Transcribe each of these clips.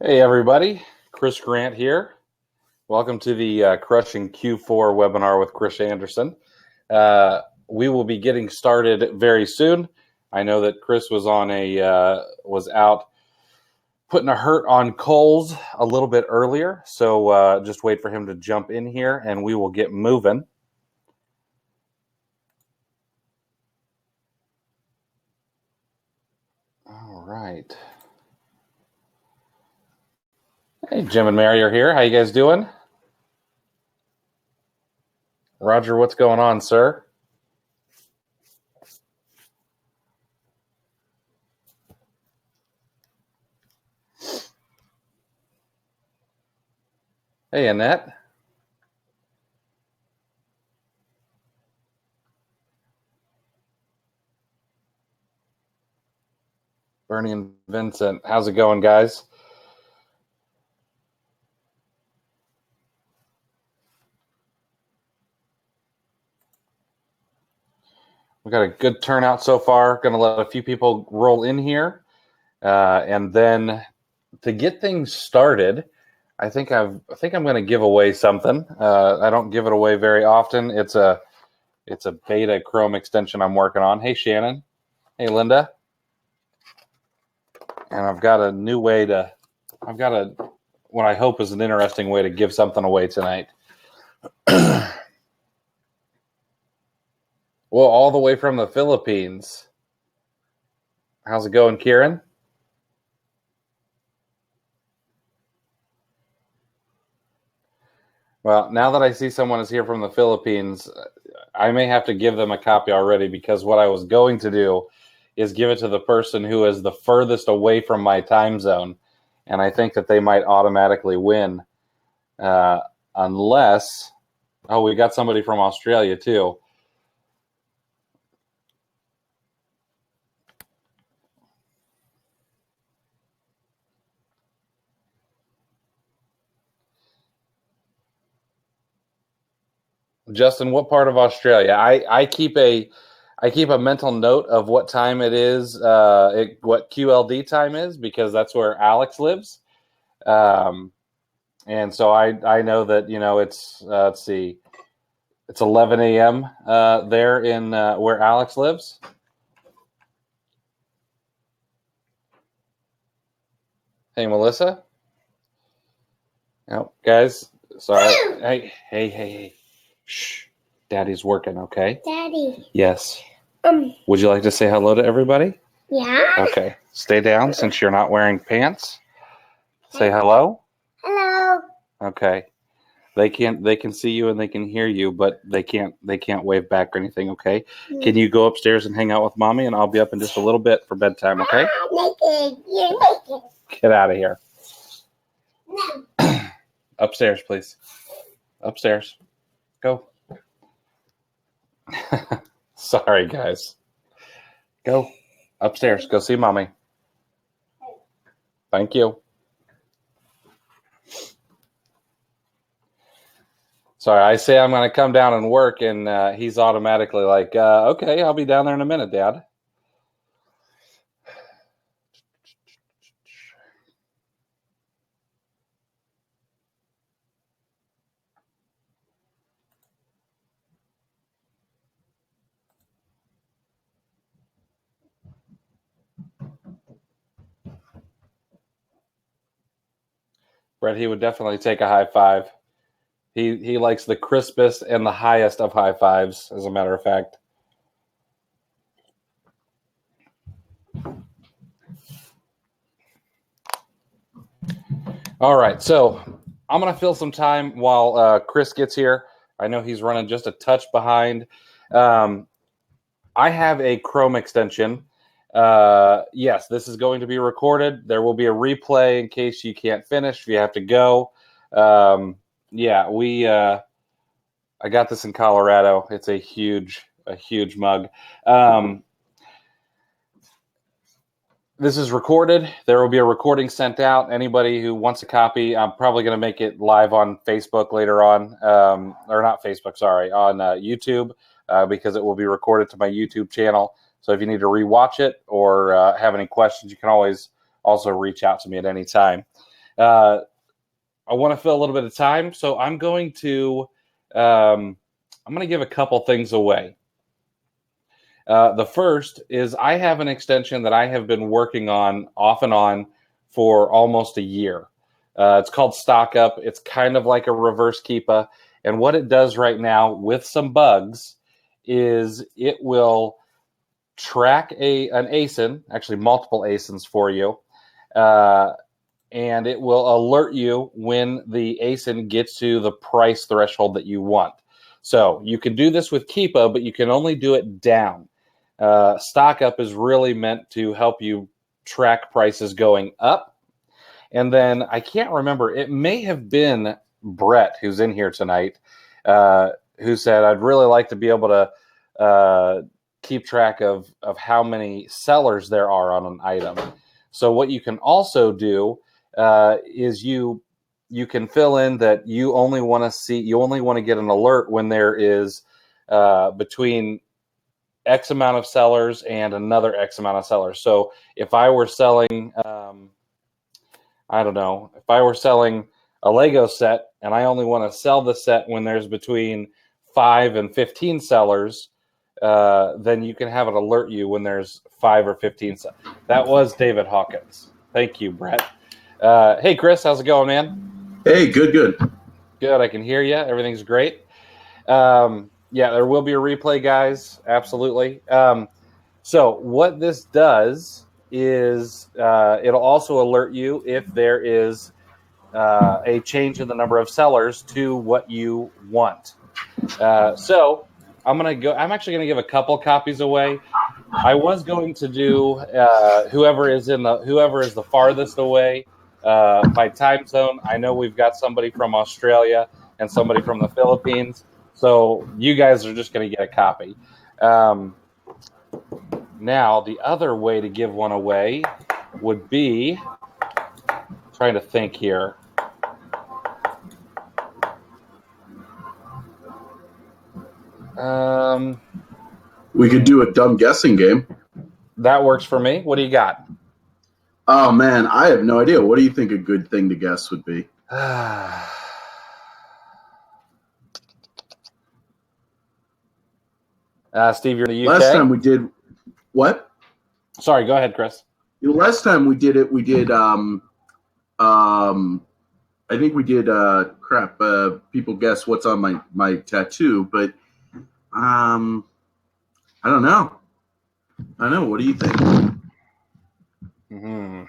Hey everybody, Chris Grant here. Welcome to the Crushing Q4 webinar with Chris Anderson. We will be getting started very soon. I know that Chris was was out putting a hurt on Coles a little bit earlier, so just wait for him to jump in here and we will get moving. All right. Hey, Jim and Mary are here. How you guys doing? Roger, what's going on, sir? Hey, Annette. Bernie and Vincent. How's it going, guys? We got a good turnout so far. Going to let a few people roll in here. And then to get things started, I think I'm going to give away something. I don't give it away very often. It's a beta Chrome extension I'm working on. Hey, Shannon. Hey, Linda. And I've got a new way what I hope is an interesting way to give something away tonight. Well, all the way from the Philippines. How's it going, Kieran? Well, now that I see someone is here from the Philippines, I may have to give them a copy already, because what I was going to do is give it to the person who is the furthest away from my time zone, and I think that they might automatically win, unless, oh, we got somebody from Australia too. Justin, what part of Australia? I keep a mental note of what time it is, what QLD time is, because that's where Alex lives. And so I know that, it's, let's see, it's 11 a.m. There in where Alex lives. Hey, Melissa. Oh, guys, sorry. Hey. Shh. Daddy's working, okay? Daddy. Yes. Would you like to say hello to everybody? Yeah. Okay. Stay down since you're not wearing pants. Say hello. Hello. Okay. They can see you and they can hear you, but they can't wave back or anything, okay? Can you go upstairs and hang out with mommy, and I'll be up in just a little bit for bedtime, okay? Naked. You're naked. Get out of here. No. Upstairs, please. Upstairs. Go. Sorry, guys. Go. Upstairs. Go see mommy. Thank you. Sorry, I say I'm going to come down and work, and he's automatically like, okay, I'll be down there in a minute, Dad. Brett, he would definitely take a high five. He likes the crispest and the highest of high fives, as a matter of fact. All right, so I'm going to fill some time while Chris gets here. I know he's running just a touch behind. I have a Chrome extension. Yes, this is going to be recorded. There will be a replay in case you can't finish, if you have to go. Yeah, I got this in Colorado. It's a huge mug. This is recorded. There will be a recording sent out. Anybody who wants a copy, I'm probably going to make it live on Facebook later on, or not Facebook, sorry, on YouTube, because it will be recorded to my YouTube channel. So if you need to rewatch it or have any questions, you can always also reach out to me at any time. I want to fill a little bit of time, so I'm going to give a couple things away. The first is I have an extension that I have been working on off and on for almost a year. It's called Stock Up. It's kind of like a reverse Keepa. And what it does right now with some bugs is it will track an ASIN, actually multiple ASINs for you, and it will alert you when the ASIN gets to the price threshold that you want. So you can do this with Keepa, but you can only do it down. Stock Up is really meant to help you track prices going up. And then I can't remember, it may have been Brett, who's in here tonight, who said, I'd really like to be able to keep track of how many sellers there are on an item. So what you can also do is you can fill in that you only want to get an alert when there is between X amount of sellers and another X amount of sellers. So if I were selling, if I were selling a Lego set and I only want to sell the set when there's between 5 and 15 sellers, then you can have it alert you when there's 5 or 15 sellers. That was David Hawkins. Thank you, Brett. Hey, Chris, how's it going, man? Hey, good. Good, I can hear you. Everything's great. Yeah, there will be a replay, guys. Absolutely. So what this does is it'll also alert you if there is a change in the number of sellers to what you want. So I'm actually going to give a couple copies away. I was going to do whoever is the farthest away by time zone. I know we've got somebody from Australia and somebody from the Philippines. So you guys are just going to get a copy. Now, the other way to give one away would be, trying to think here. We could do a dumb guessing game. That works for me. What do you got? Oh, man, I have no idea. What do you think a good thing to guess would be? Steve, you're in the UK? Last time we did what? Sorry, go ahead, Chris. Last time we did I think we did people guess what's on my tattoo, but I don't know. What do you think? Mm-hmm.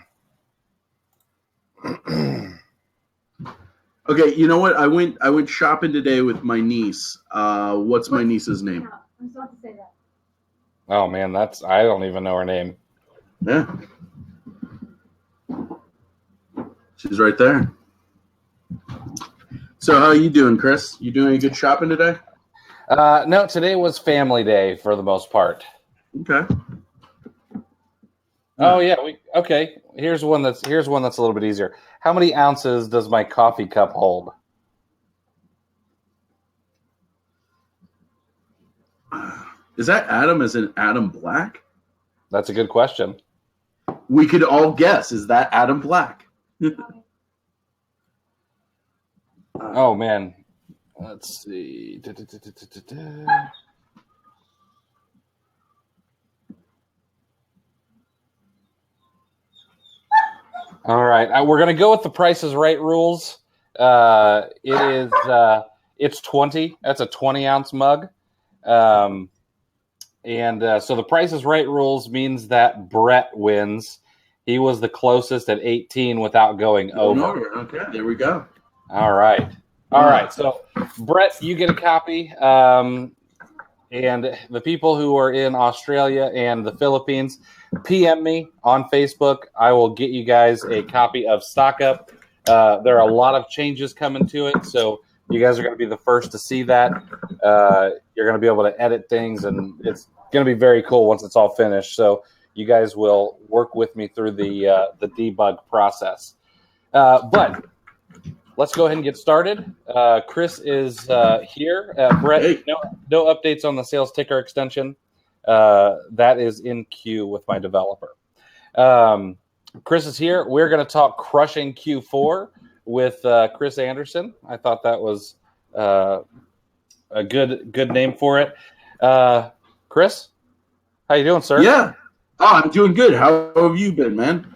Okay, you know what? I went shopping today with my niece. What's my niece's name? I'm supposed to say that. Oh man, I don't even know her name. Yeah. She's right there. So how are you doing, Chris? You doing any good shopping today? No, today was family day for the most part. Okay. Oh yeah, okay. Here's one that's a little bit easier. How many ounces does my coffee cup hold? Is that Adam as in Adam Black? That's a good question. We could all guess. Is that Adam Black? Oh man. Let's see. All right, we're gonna go with the Price is Right rules. It's 20. That's a 20-ounce mug, and so the Price is Right rules means that Brett wins. He was the closest at 18 without going over. Okay, there we go. All right. So Brett, you get a copy, and the people who are in Australia and the Philippines, PM me on Facebook. I will get you guys a copy of Stock Up. There are a lot of changes coming to it, so you guys are going to be the first to see that. You're going to be able to edit things, and it's going to be very cool once it's all finished. So you guys will work with me through the debug process. But let's go ahead and get started. Chris is here. Brett, Hey. No updates on the sales ticker extension. That is in queue with my developer. Chris is here. We're going to talk crushing Q4 with Chris Anderson. I thought that was a good name for it. Chris, how you doing, sir? Yeah. Oh, I'm doing good. How have you been, man?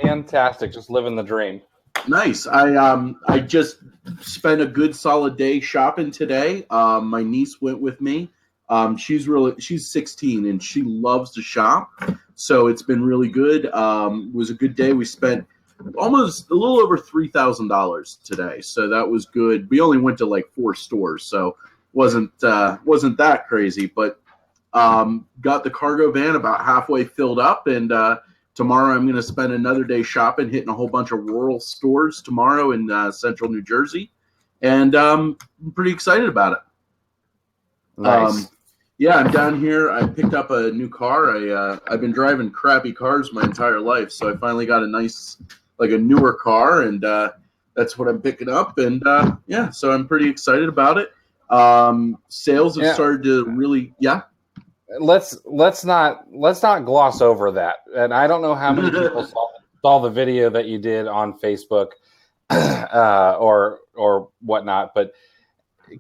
Fantastic. Just living the dream. Nice. I just spent a good solid day shopping today. My niece went with me. She's 16 and she loves to shop, so it's been really good. It was a good day. We spent almost a little over $3,000 today, so that was good. We only went to like 4 stores, so wasn't that crazy, but got the cargo van about halfway filled up, and tomorrow I'm going to spend another day shopping, hitting a whole bunch of rural stores tomorrow in central New Jersey, and I'm pretty excited about it. Nice. Yeah, I'm down here. I picked up a new car. I've been driving crappy cars my entire life, so I finally got a nice, like a newer car, and that's what I'm picking up. And yeah, so I'm pretty excited about it. Sales have started to really, Let's not gloss over that. And I don't know how many people saw the video that you did on Facebook or whatnot, but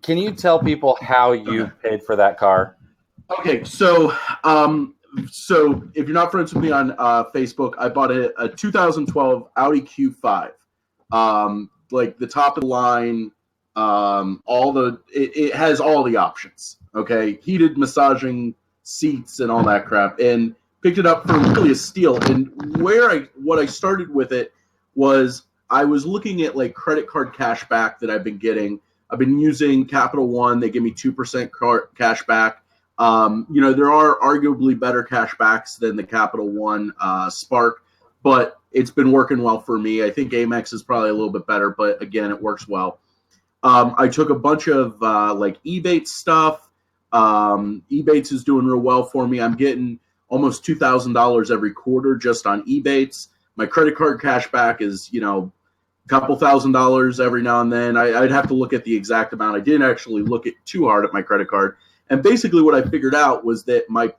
can you tell people how you paid for that car? Okay, so if you're not friends with me on Facebook, I bought a 2012 Audi Q5, like the top of the line. It has all the options. Okay, heated massaging seats and all that crap, and picked it up for really a steal. And what I started with it was I was looking at like credit card cash back that I've been getting. I've been using Capital One. They give me 2% cash back. There are arguably better cash backs than the Capital One Spark, but it's been working well for me. I think Amex is probably a little bit better, but again, it works well. I took a bunch of like Ebates stuff. Ebates is doing real well for me. I'm getting almost $2,000 every quarter just on Ebates. My credit card cash back is, a couple $1,000s every now and then. I'd have to look at the exact amount. I didn't actually look at too hard at my credit card. And basically what I figured out was that my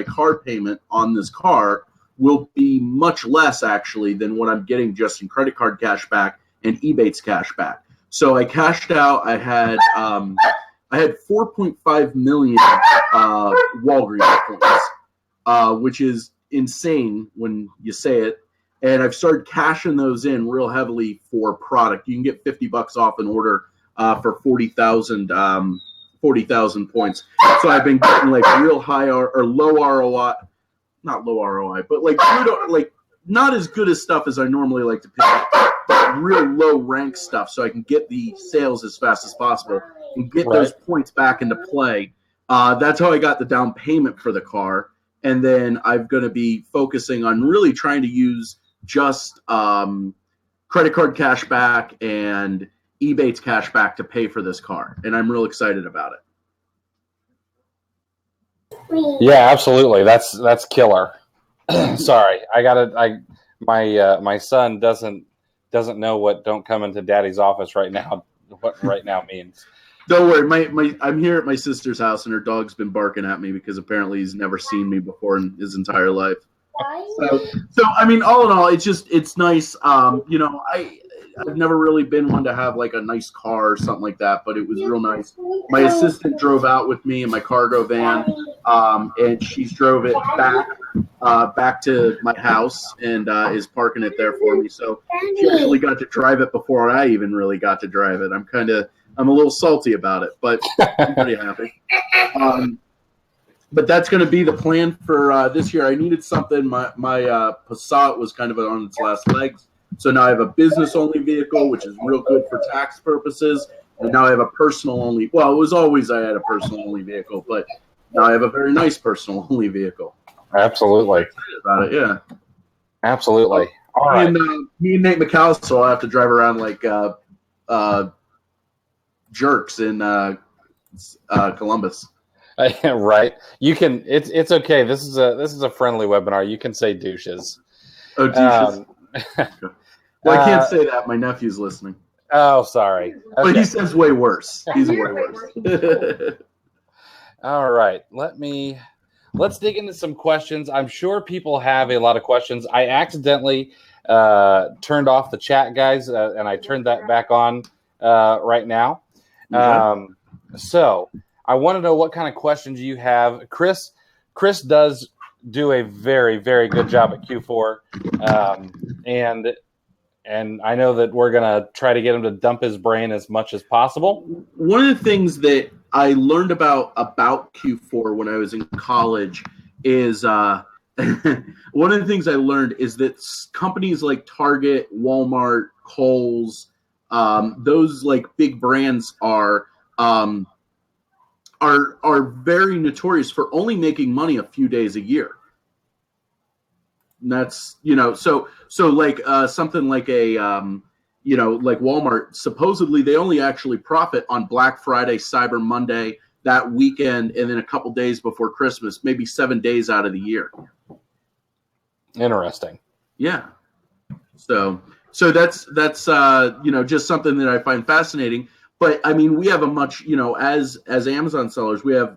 card payment on this car will be much less actually than what I'm getting just in credit card cash back and Ebates cash back. So I cashed out. I had 4.5 million Walgreens points, which is insane when you say it. And I've started cashing those in real heavily for product. You can get $50 off an order for 40,000 points. So I've been getting like real high or low ROI, not low ROI, but like good, like not as good as stuff as I normally like to pick up, but real low rank stuff, so I can get the sales as fast as possible and get those points back into play. That's how I got the down payment for the car, and then I'm going to be focusing on really trying to use just credit card cash back and Ebates cash back to pay for this car, and I'm real excited about it. Yeah, absolutely. That's killer. Sorry, my son doesn't know what "don't come into daddy's office right now" what right now means. Don't worry, I'm here at my sister's house, and her dog's been barking at me because apparently he's never seen me before in his entire life. So I mean, all in all, it's nice. I've never really been one to have like a nice car or something like that, but it was real nice. My assistant drove out with me in my cargo van, and she's drove it back to my house and is parking it there for me. So she actually got to drive it before I even really got to drive it. I'm a little salty about it, but I'm pretty happy. But that's going to be the plan for this year. I needed something. My Passat was kind of on its last legs. So now I have a business-only vehicle, which is real good for tax purposes. And now I have a personal-only. Well, it was always I had a personal-only vehicle, but now I have a very nice personal-only vehicle. Absolutely. I'm excited about it, yeah. Absolutely. All right. And me and Nate McAllister will have to drive around like jerks in Columbus. Right. You can. It's okay. This is a friendly webinar. You can say douches. Oh, douches. Well, I can't say that. My nephew's listening. Oh, sorry. Okay. But he says way worse. He's way worse. All right. Let me let's dig into some questions. I'm sure people have a lot of questions. I accidentally turned off the chat, guys, and I turned that back on right now. Okay. So I want to know what kind of questions you have. Chris does do a very, very good job at Q4. And I know that we're going to try to get him to dump his brain as much as possible. One of the things that I learned about Q4 when I was in college is one of the things I learned is that companies like Target, Walmart, Kohl's, those like big brands are very notorious for only making money a few days a year. And that's, so like something like a like Walmart, supposedly they only actually profit on Black Friday, Cyber Monday, that weekend, and then a couple days before Christmas, maybe 7 days out of the year. Interesting. Yeah. So that's just something that I find fascinating. But I mean, we have a much, as Amazon sellers, we have,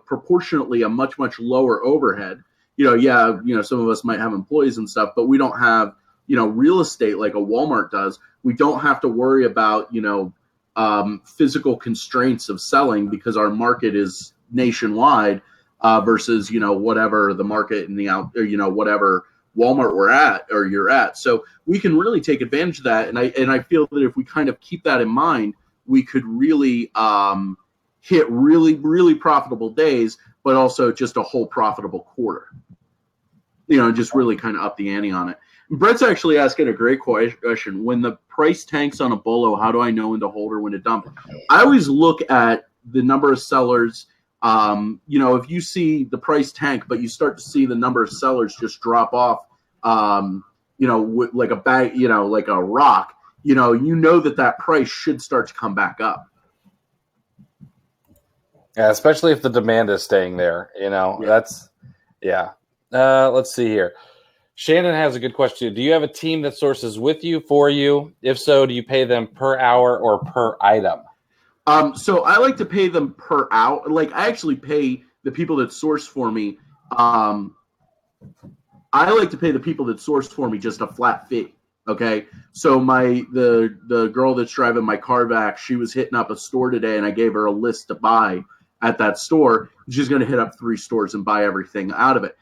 proportionately a much lower overhead. Some of us might have employees and stuff, but we don't have, real estate like a Walmart does. We don't have to worry about, physical constraints of selling because our market is nationwide versus, whatever the market in the whatever Walmart we're at or you're at. So we can really take advantage of that. And I feel that if we kind of keep that in mind, we could really hit really profitable days, but also just a whole profitable quarter. Just really kind of up the ante on it. Brett's actually asking a great question. When the price tanks on a BOLO, how do I know when to hold or when to dump? I always look at the number of sellers. If you see the price tank, but you start to see the number of sellers just drop off, like a bag, like a rock, that price should start to come back up. Yeah, especially if the demand is staying there. That's, yeah. Let's see here. Shannon has a good question. Do you have a team that sources with you, for you? If so, do you pay them per hour or per item? So I like to pay them per hour. Like I actually pay the people that source for me. I like to pay the people that source for me just a flat fee. Okay. So the girl that's driving my car back, she was hitting up a store today and I gave her a list to buy at that store. She's going to hit up 3 stores and buy everything out of it.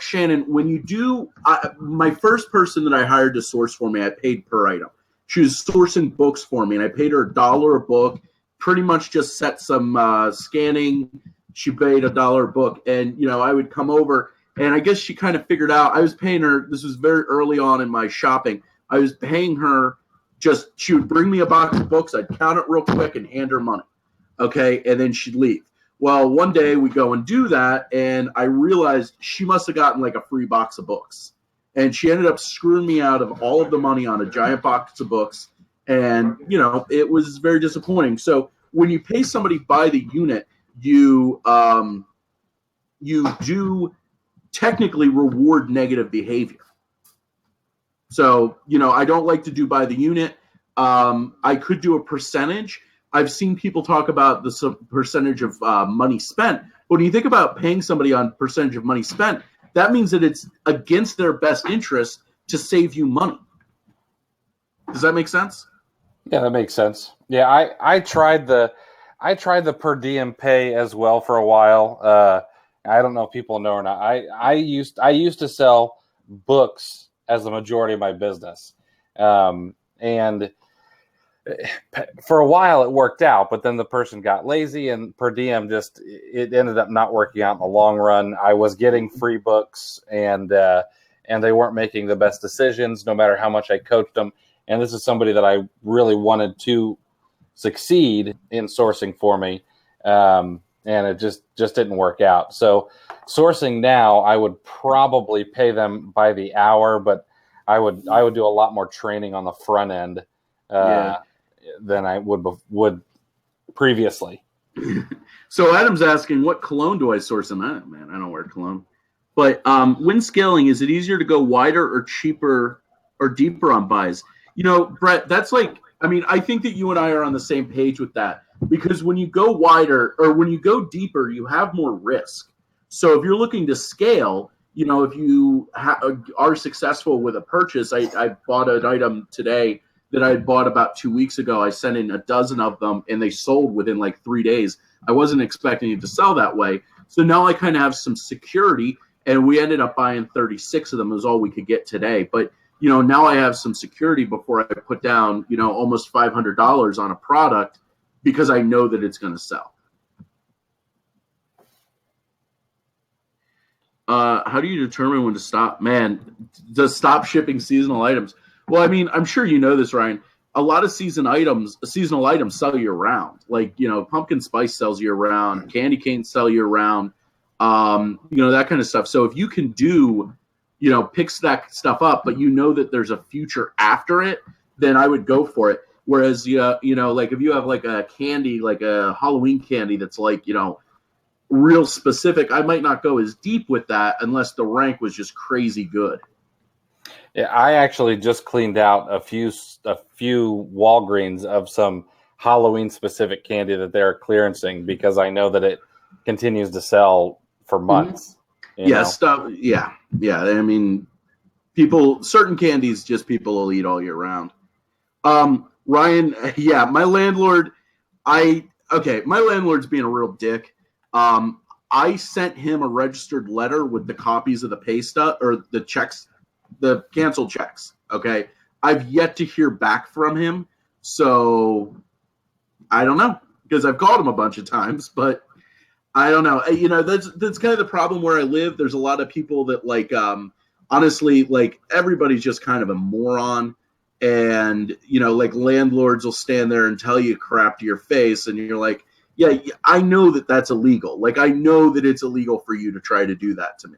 Shannon, when you do, my first person that I hired to source for me, I paid per item. She was sourcing books for me, and I paid her $1 a book. Pretty much just set some scanning. She paid $1 a book, and I would come over, and I guess she kind of figured out. I was paying her. This was very early on in my shopping. I was paying her. She would bring me a box of books. I'd count it real quick and hand her money. Okay, and then she'd leave. Well, one day we go and do that, and I realized she must have gotten like a free box of books. And she ended up screwing me out of all of the money on a giant box of books. And, it was very disappointing. So when you pay somebody by the unit, you do technically reward negative behavior. So, I don't like to do by the unit. I could do a percentage. I've seen people talk about the percentage of money spent. But when you think about paying somebody on percentage of money spent, that means that it's against their best interest to save you money. Does that make sense? Yeah, that makes sense. Yeah, I tried the per diem pay as well for a while. I don't know if people know or not. I used to sell books as the majority of my business, and for a while it worked out, but then the person got lazy and per diem it ended up not working out in the long run. I was getting free books and they weren't making the best decisions no matter how much I coached them. And this is somebody that I really wanted to succeed in sourcing for me. And it just didn't work out. So sourcing now, I would probably pay them by the hour, but I would do a lot more training on the front end. Than I would previously. So Adam's asking, what cologne do I source? And I don't wear cologne. But when scaling, is it easier to go wider or cheaper or deeper on buys? Brett, that's like, I think that you and I are on the same page with that, because when you go wider or when you go deeper, you have more risk. So if you're looking to scale, if you are successful with a purchase, I bought an item today that I had bought about 2 weeks ago. I sent in a dozen of them, and they sold within like 3 days. I wasn't expecting it to sell that way. So now I kind of have some security, and we ended up buying 36 of them. It was all we could get today. But, now I have some security before I put down, almost $500 on a product because I know that it's going to sell. How do you determine when to stop? Man, to stop shipping seasonal items. Well, I mean, I'm sure you know this, Ryan. A lot of seasonal items sell year round. Like, pumpkin spice sells year round, candy canes sell year round, that kind of stuff. So if you can do, pick that stuff up, but that there's a future after it, then I would go for it. Whereas, like if you have like a candy, like a Halloween candy that's like, real specific, I might not go as deep with that unless the rank was just crazy good. Yeah, I actually just cleaned out a few Walgreens of some Halloween specific candy that they're clearancing because I know that it continues to sell for months. Stuff. Yeah. I mean, certain candies, just people will eat all year round. Ryan, yeah, my landlord's being a real dick. I sent him a registered letter with the copies of the pay stub or the checks, the canceled checks. Okay. I've yet to hear back from him. So I don't know because I've called him a bunch of times, but I don't know. That's kind of the problem where I live. There's a lot of people that honestly, everybody's just kind of a moron. And, landlords will stand there and tell you crap to your face. And you're like, yeah, I know that that's illegal. Like, I know that it's illegal for you to try to do that to me.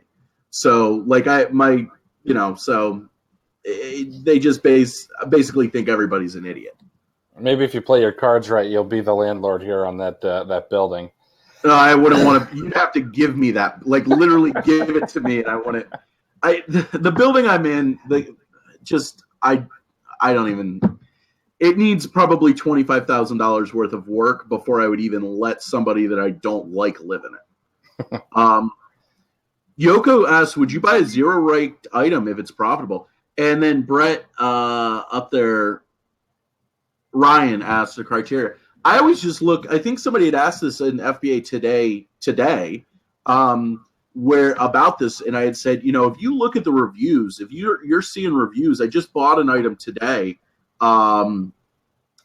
So, they just basically think everybody's an idiot. Maybe if you play your cards right, you'll be the landlord here on that building. No, I wouldn't want to. You'd have to give me that, literally give it to me, and I want it. The building I'm in, I don't even. It needs probably $25,000 worth of work before I would even let somebody that I don't like live in it. Yoko asks, would you buy a zero-ranked item if it's profitable? And then Brett up there, Ryan asks the criteria. I always just look. I think somebody had asked this in FBA today, where about this, and I had said, if you look at the reviews, if you're seeing reviews, I just bought an item today.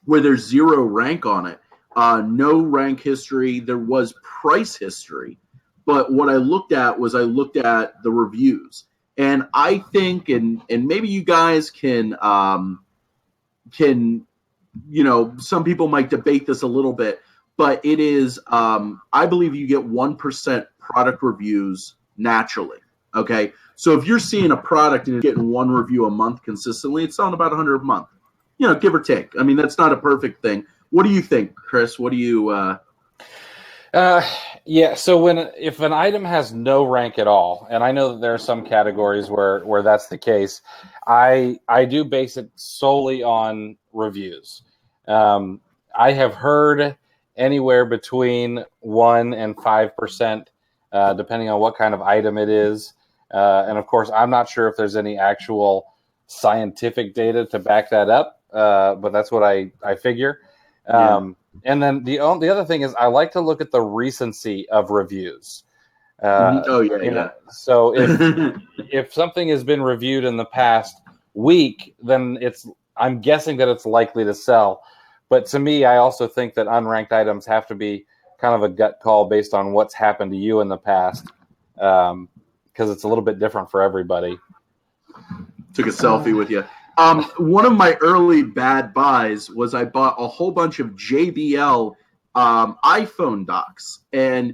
Where there's zero rank on it, no rank history. There was price history, but what I looked at the reviews, and I think, and maybe you guys can, some people might debate this a little bit, but it is, I believe you get 1% product reviews naturally. Okay, so if you're seeing a product and you're getting one review a month consistently, it's selling about 100 a month. Give or take. I mean, that's not a perfect thing. What do you think, Chris? What do you? Yeah. So if an item has no rank at all, and I know that there are some categories where that's the case, I do base it solely on reviews. I have heard anywhere between 1% and 5%, depending on what kind of item it is. And of course, I'm not sure if there's any actual scientific data to back that up. But that's what I figure. And then the other thing is I like to look at the recency of reviews. So if something has been reviewed in the past week, then I'm guessing that it's likely to sell. But to me, I also think that unranked items have to be kind of a gut call based on what's happened to you in the past, because it's a little bit different for everybody. Took a selfie with you. One of my early bad buys was I bought a whole bunch of JBL iPhone docks. And,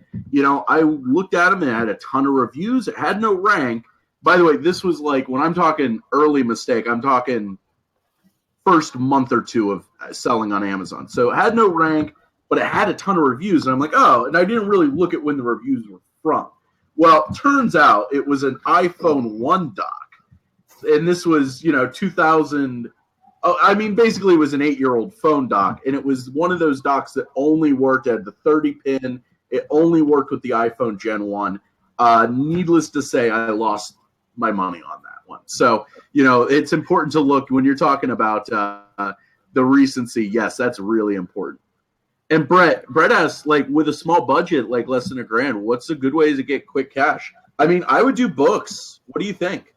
I looked at them and it had a ton of reviews. It had no rank. By the way, this was when I'm talking early mistake, I'm talking first month or two of selling on Amazon. So it had no rank, but it had a ton of reviews. And I'm like, oh, and I didn't really look at when the reviews were from. Well, turns out it was an iPhone 1 dock. And this was, 2000. Basically it was an 8-year-old phone dock. And it was one of those docks that only worked at the 30 pin. It only worked with the iPhone Gen 1. Needless to say, I lost my money on that one. So, it's important to look when you're talking about the recency. Yes, that's really important. And Brett asks, like, with a small budget, like less than $1,000, what's a good way to get quick cash? I mean, I would do books. What do you think?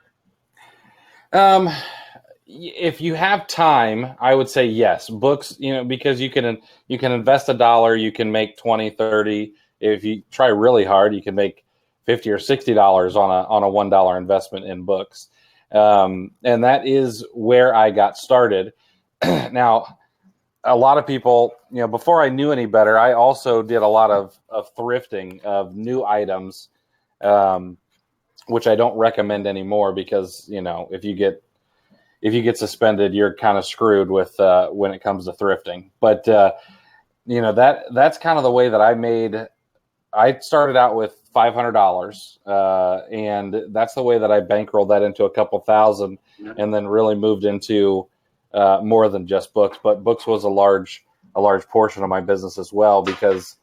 If you have time, I would say yes. Books, because you can invest $1, you can make 20, 30. If you try really hard, you can make $50 or $60 on a $1 investment in books. And that is where I got started. Now, a lot of people, before I knew any better, I also did a lot of thrifting of new items, which I don't recommend anymore because, if you get suspended, you're kind of screwed with when it comes to thrifting. But that's kind of the way that I made. I started out with $500, and that's the way that I bankrolled that into a couple thousand, and then really moved into more than just books. But books was a large portion of my business as well, because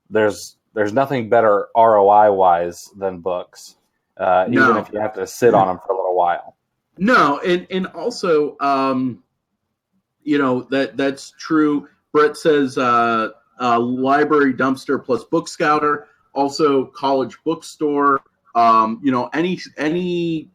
there's nothing better ROI wise than books, even if you have to sit on them for a little while. No, and also, that's true. Brett says library dumpster plus book scouter, also college bookstore. Any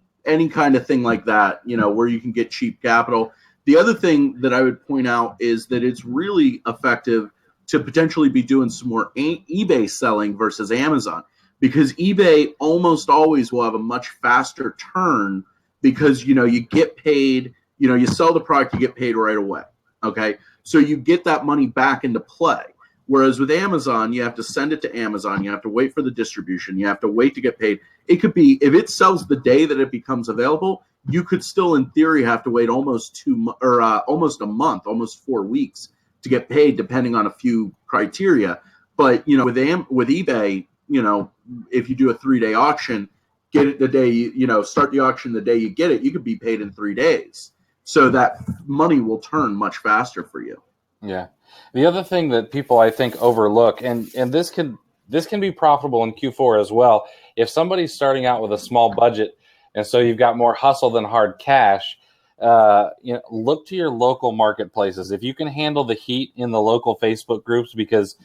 kind of thing like that. Where you can get cheap capital. The other thing that I would point out is that it's really effective to potentially be doing some more eBay selling versus Amazon, because eBay almost always will have a much faster turn. Because, you get paid, you sell the product, you get paid right away. Okay. So you get that money back into play. Whereas with Amazon, you have to send it to Amazon. You have to wait for the distribution. You have to wait to get paid. It could be, if it sells the day that it becomes available, you could still, in theory, have to wait almost almost a month, almost 4 weeks to get paid, depending on a few criteria. But, with eBay, if you do a 3-day auction, get it the day start the auction the day you get it, you could be paid in 3 days. So that money will turn much faster for you. Yeah. The other thing that people, I think, overlook, and this can be profitable in Q4 as well. If somebody's starting out with a small budget, and so you've got more hustle than hard cash, look to your local marketplaces. If you can handle the heat in the local Facebook groups, because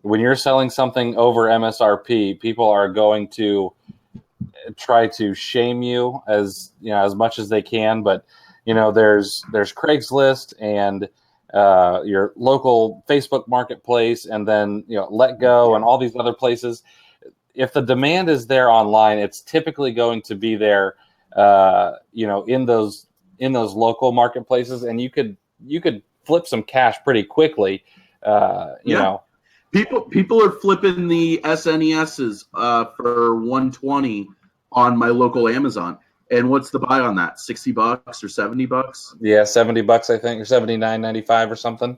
when you're selling something over MSRP, people are going to try to shame you as much as they can. But there's Craigslist and your local Facebook marketplace, and then Let Go and all these other places. If the demand is there online, it's typically going to be there in those local marketplaces, and you could flip some cash pretty quickly. People are flipping the SNESs for $120 on my local Amazon. And what's the buy on that? $60 or $70? Yeah, $70, I think, or $79.95 or something.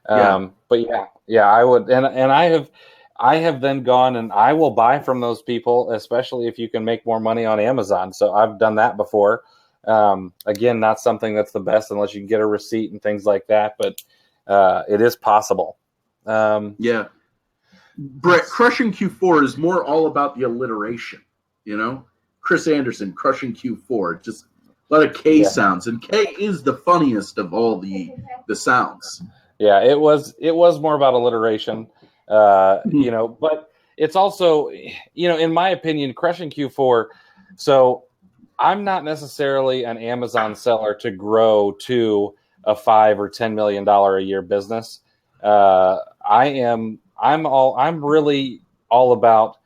But I would, and I have then gone and I will buy from those people, especially if you can make more money on Amazon. So I've done that before. Again, not something that's the best unless you can get a receipt and things like that, but it is possible. Brett, crushing Q4 is more all about the alliteration, Chris Anderson, crushing Q4, just a lot of K sounds, and K is the funniest of all the sounds. Yeah, it was more about alliteration, but it's also, in my opinion, crushing Q4. So I'm not necessarily an Amazon seller to grow to a $5 or $10 million a year business. I'm really all about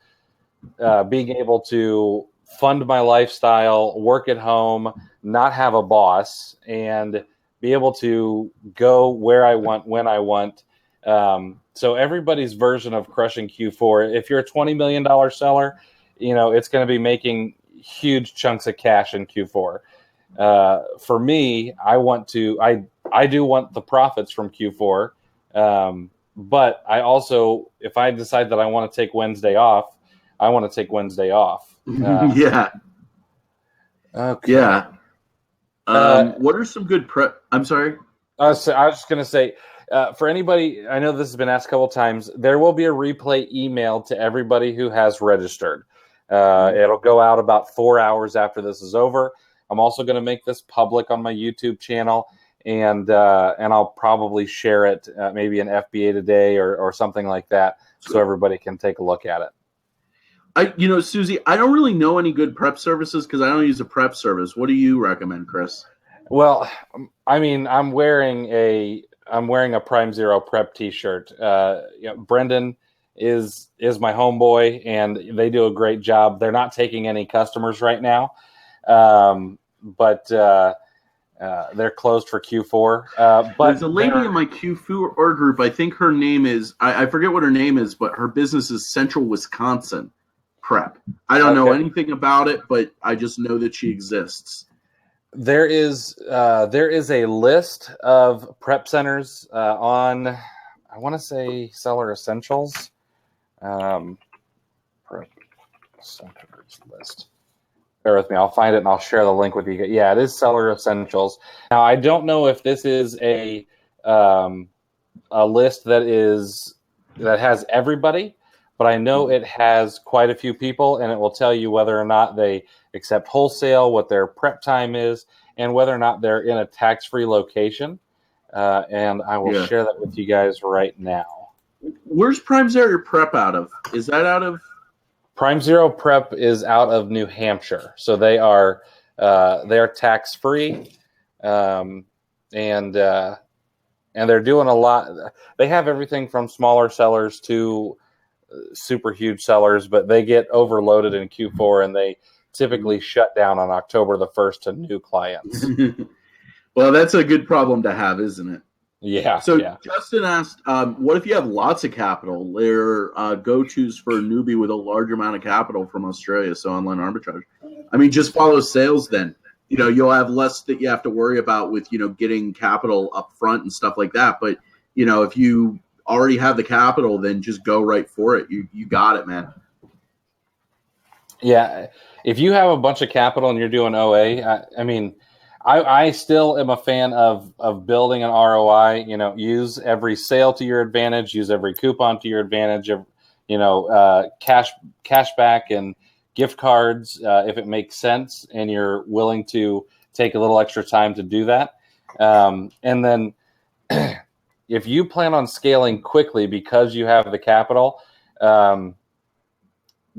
being able to fund my lifestyle, work at home, not have a boss, and be able to go where I want, when I want. So everybody's version of crushing Q4, if you're a $20 million seller, it's going to be making huge chunks of cash in Q4. For me, I do want the profits from Q4. But I also, if I decide that I want to take Wednesday off, I want to take Wednesday off. Yeah. Okay. Yeah. What are some good I'm sorry. I was just going to say, for anybody, I know this has been asked a couple times, there will be a replay email to everybody who has registered. It'll go out about 4 hours after this is over. I'm also going to make this public on my YouTube channel, and I'll probably share it maybe in FBA Today or something like that, so everybody can take a look at it. Susie, I don't really know any good prep services because I don't use a prep service. What do you recommend, Chris? Well, I mean, I'm wearing a Prime Zero prep T-shirt. Brendan is my homeboy, and they do a great job. They're not taking any customers right now, but they're closed for Q4. But there's a lady in my Q4 group. I think her name is I forget what her name is, but her business is Central Wisconsin Prep. I don't know anything about it, but I just know that she exists. There is a list of prep centers on, I want to say, Seller Essentials. Prep centers list. Bear with me. I'll find it and I'll share the link with you. Yeah, it is Seller Essentials. Now, I don't know if this is a list that has everybody, but I know it has quite a few people, and it will tell you whether or not they accept wholesale, what their prep time is, and whether or not they're in a tax-free location. And I will share that with you guys right now. Where's Prime Zero Prep out of? Is that out of? Prime Zero Prep is out of New Hampshire, so they are tax-free, and they're doing a lot. They have everything from smaller sellers to super huge sellers, but they get overloaded in Q4, and they typically shut down on October the 1st to new clients. Well, that's a good problem to have, isn't it? Yeah. So Justin asked, what if you have lots of capital? They're go-tos for a newbie with a large amount of capital from Australia, so online arbitrage. I mean, just follow sales then. You'll have less that you have to worry about with, getting capital up front and stuff like that. But, if you already have the capital, then just go right for it. You got it, man. Yeah. If you have a bunch of capital and you're doing OA, I still am a fan of building an ROI. Use every sale to your advantage, use every coupon to your advantage, cash back and gift cards if it makes sense and you're willing to take a little extra time to do that. And then if you plan on scaling quickly because you have the capital,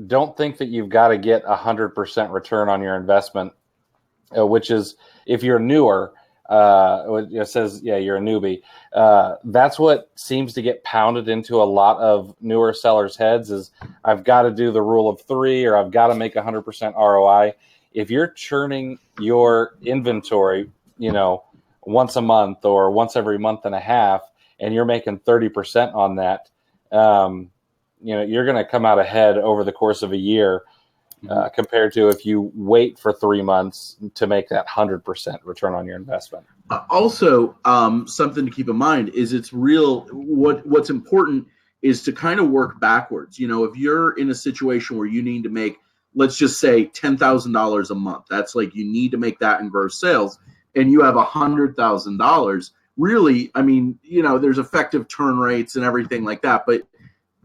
don't think that you've got to get 100% return on your investment, which is, if you're newer, it says, you're a newbie. That's what seems to get pounded into a lot of newer sellers' heads is, I've got to do the rule of 3, or I've got to make 100% ROI. If you're churning your inventory, once a month or once every month and a half, and you're making 30% on that, you're going to come out ahead over the course of a year, compared to if you wait for 3 months to make that 100% return on your investment. Also, something to keep in mind is it's real. What's important is to kind of work backwards. If you're in a situation where you need to make, let's just say $10,000 a month, that's like you need to make that in gross sales, and you have $100,000. Really, there's effective turn rates and everything like that, but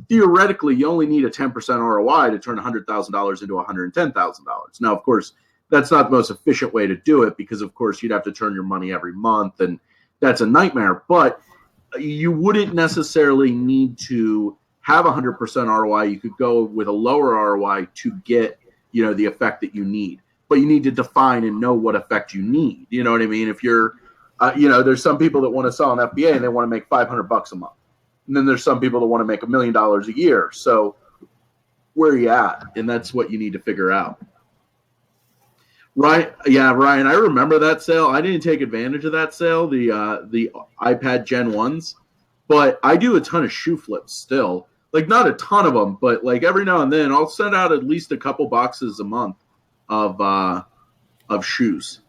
theoretically, you only need a 10% ROI to turn $100,000 into $110,000. Now, of course, that's not the most efficient way to do it because, of course, you'd have to turn your money every month, and that's a nightmare. But you wouldn't necessarily need to have 100% ROI. You could go with a lower ROI to get, the effect that you need. But you need to define and know what effect you need. You know what I mean? If you're, there's some people that want to sell an FBA and they want to make $500 a month. And then there's some people that want to make $1 million a year. So where are you at? And that's what you need to figure out. Right. Yeah, Ryan, I remember that sale. I didn't take advantage of that sale, the iPad Gen 1s. But I do a ton of shoe flips still. Like, not a ton of them, but like every now and then I'll send out at least a couple boxes a month of shoes.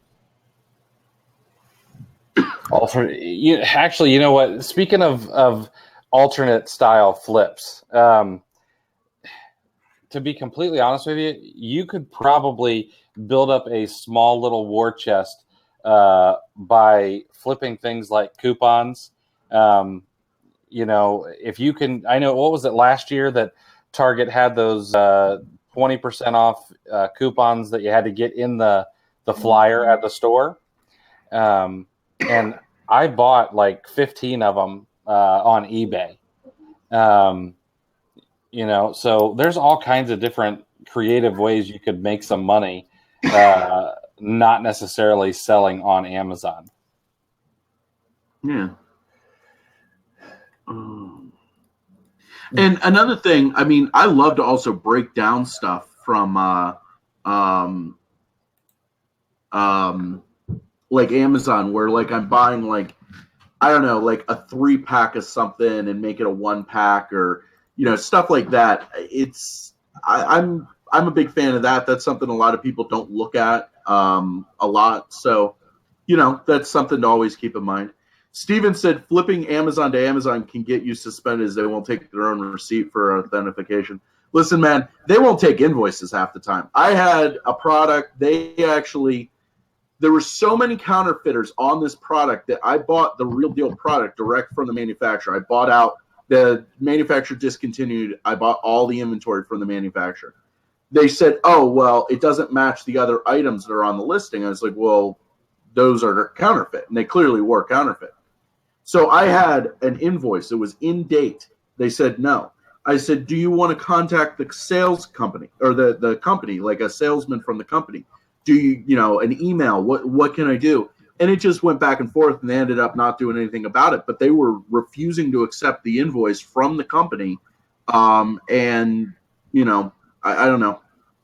Actually, you know what? Speaking of alternate style flips, to be completely honest with you, you could probably build up a small little war chest by flipping things like coupons. If you can, I know, what was it last year that Target had those 20% off coupons that you had to get in the flyer at the store. And I bought like 15 of them on eBay. So there's all kinds of different creative ways you could make some money, not necessarily selling on Amazon. Yeah. And another thing, I mean, I love to also break down stuff from like Amazon, where like I'm buying like, I don't know, like a 3-pack of something and make it a 1-pack, or stuff like that. I'm a big fan of that. That's something a lot of people don't look at a lot. So that's something to always keep in mind. Steven said flipping Amazon to Amazon can get you suspended as they won't take their own receipt for authentication. Listen, man, they won't take invoices half the time. I had a product, there were so many counterfeiters on this product that I bought the real deal product direct from the manufacturer. I bought out, the manufacturer discontinued, I bought all the inventory from the manufacturer. They said, oh, well, it doesn't match the other items that are on the listing. I was like, well, those are counterfeit, and they clearly were counterfeit. So I had an invoice that was in date. They said no. I said, do you want to contact the sales company or the company, like a salesman from the company? Do you, an email? What can I do? And it just went back and forth, and they ended up not doing anything about it. But they were refusing to accept the invoice from the company. I don't know.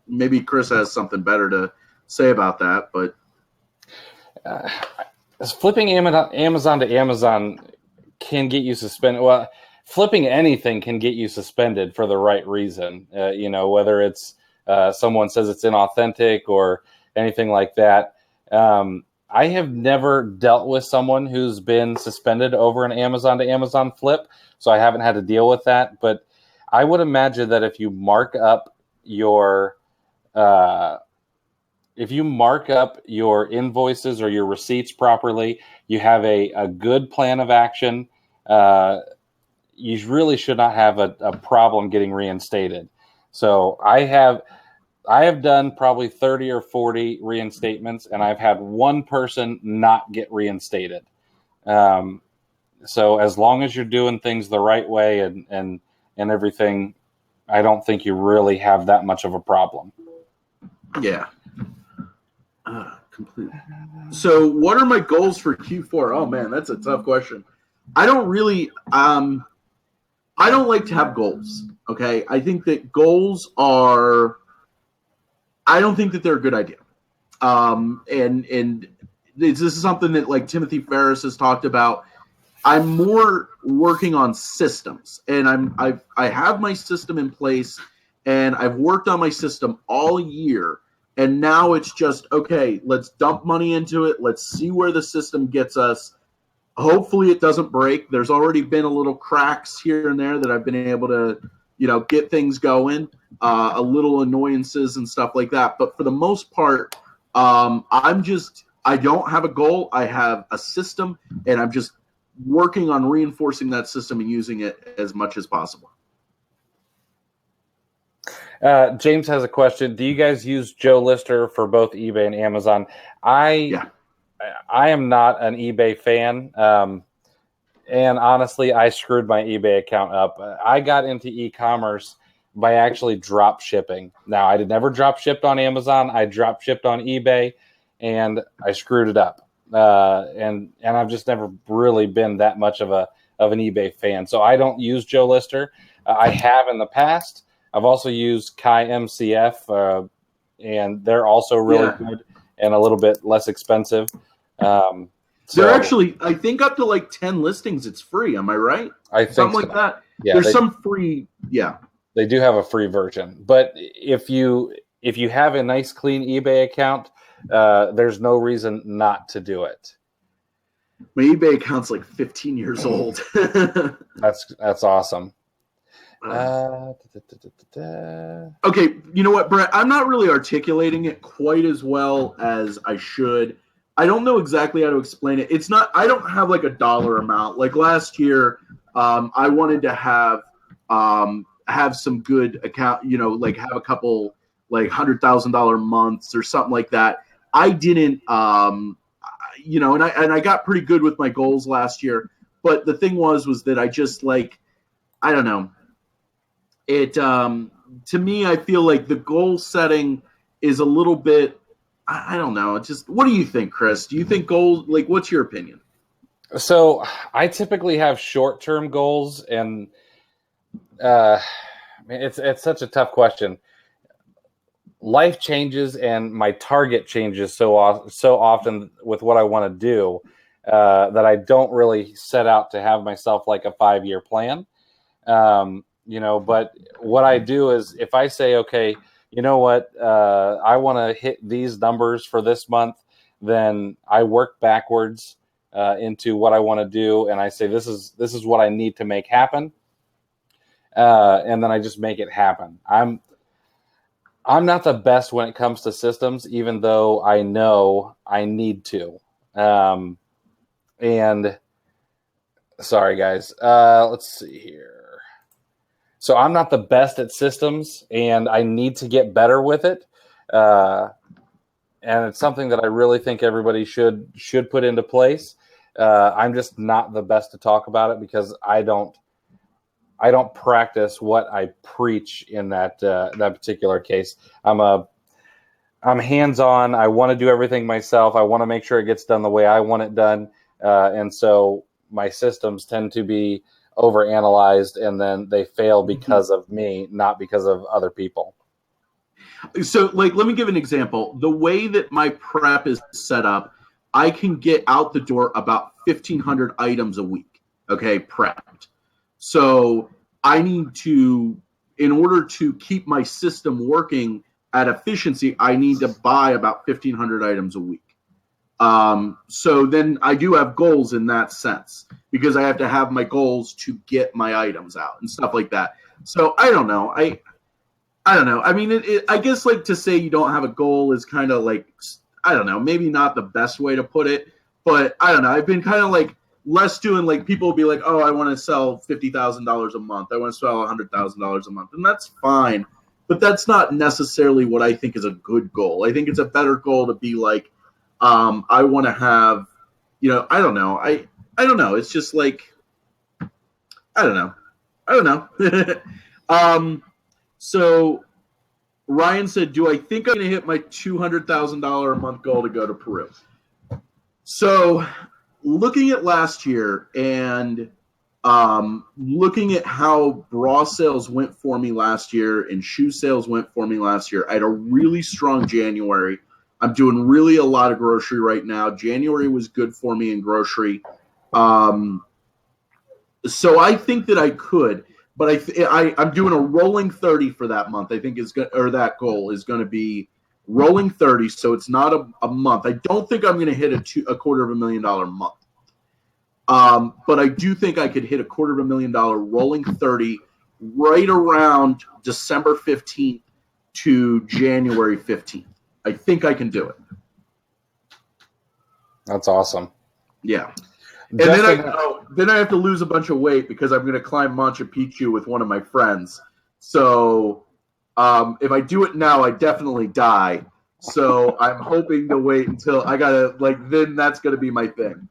Maybe Chris has something better to say about that, but. Flipping Amazon to Amazon can get you suspended. Well, flipping anything can get you suspended for the right reason. Whether it's someone says it's inauthentic or anything like that. I have never dealt with someone who's been suspended over an Amazon to Amazon flip, so I haven't had to deal with that. But I would imagine that if you mark up your invoices or your receipts properly, you have a good plan of action. You really should not have a problem getting reinstated. So I have done probably 30 or 40 reinstatements, and I've had one person not get reinstated. So as long as you're doing things the right way and everything, I don't think you really have that much of a problem. Yeah. Completely. So what are my goals for Q4? Oh man, that's a tough question. I don't really I don't like to have goals. Okay. I think that I don't think that they're a good idea. And this is something that like Timothy Ferriss has talked about. I'm more working on systems, and I have my system in place, and I've worked on my system all year. And now it's just, okay, let's dump money into it. Let's see where the system gets us. Hopefully it doesn't break. There's already been a little cracks here and there that I've been able to, get things going, a little annoyances and stuff like that. But for the most part, I don't have a goal. I have a system, and I'm just working on reinforcing that system and using it as much as possible. James has a question. Do you guys use Joe Lister for both eBay and Amazon? I am not an eBay fan. And honestly, I screwed my eBay account up. I got into e-commerce by actually drop shipping. Now, I never drop shipped on Amazon. I drop shipped on eBay, and I screwed it up. And I've just never really been that much of an eBay fan. So I don't use Joe Lister. I have in the past. I've also used Kai MCF, and they're also really good and a little bit less expensive. They're actually, I think, up to like 10 listings, it's free. Am I right? I think something like that. Yeah, there's some free. Yeah, they do have a free version. But if you have a nice, clean eBay account, there's no reason not to do it. My eBay account's like 15 years old. That's awesome. Okay, you know what, Brett? I'm not really articulating it quite as well as I should. I don't know exactly how to explain it. It's not. I don't have like a dollar amount. Like last year, I wanted to have some good account. Like have a couple like $100,000 months or something like that. I didn't, and I got pretty good with my goals last year. But the thing was that I just I don't know. It to me, I feel like the goal setting is a little bit. I don't know. It's just, what do you think, Chris? Do you think goals? What's your opinion? So I typically have short-term goals, and it's such a tough question. Life changes, and my target changes so often with what I want to do that I don't really set out to have myself like a 5-year plan. But what I do is, if I say, okay, you know what, I want to hit these numbers for this month, then I work backwards into what I want to do, and I say this is what I need to make happen, and then I just make it happen. I'm not the best when it comes to systems, even though I know I need to. And sorry, guys, let's see here. So I'm not the best at systems, and I need to get better with it. And it's something that I really think everybody should put into place. I'm just not the best to talk about it because I don't practice what I preach in that particular case. I'm hands-on. I want to do everything myself. I want to make sure it gets done the way I want it done. And so my systems tend to be overanalyzed, and then they fail because of me, not because of other people. So, let me give an example. The way that my prep is set up, I can get out the door about 1,500 items a week, okay, prepped. So I need to, in order to keep my system working at efficiency, I need to buy about 1,500 items a week. So then I do have goals in that sense, because I have to have my goals to get my items out and stuff like that. So I don't know. I don't know. I mean, I guess to say you don't have a goal is kind of I don't know, maybe not the best way to put it, but I don't know. I've been kind of less doing people will be like, oh, I want to sell $50,000 a month. I want to sell $100,000 a month. And that's fine. But that's not necessarily what I think is a good goal. I think it's a better goal to be I want to have, I don't know. I don't know. It's just I don't know. So Ryan said, do I think I'm going to hit my $200,000 a month goal to go to Peru? So looking at last year and looking at how bra sales went for me last year and shoe sales went for me last year, I had a really strong January. I'm doing really a lot of grocery right now. January was good for me in grocery. So I think that I could, but I'm doing a rolling 30 for that month. I think that goal is going to be rolling 30. So it's not a month. I don't think I'm going to hit a $250,000 month. But I do think I could hit a $250,000 rolling 30 right around December 15th to January 15th. I think I can do it. That's awesome. Yeah. And then I have to lose a bunch of weight because I'm going to climb Machu Picchu with one of my friends. So if I do it now, I definitely die. So I'm hoping to wait until I got to, then that's going to be my thing.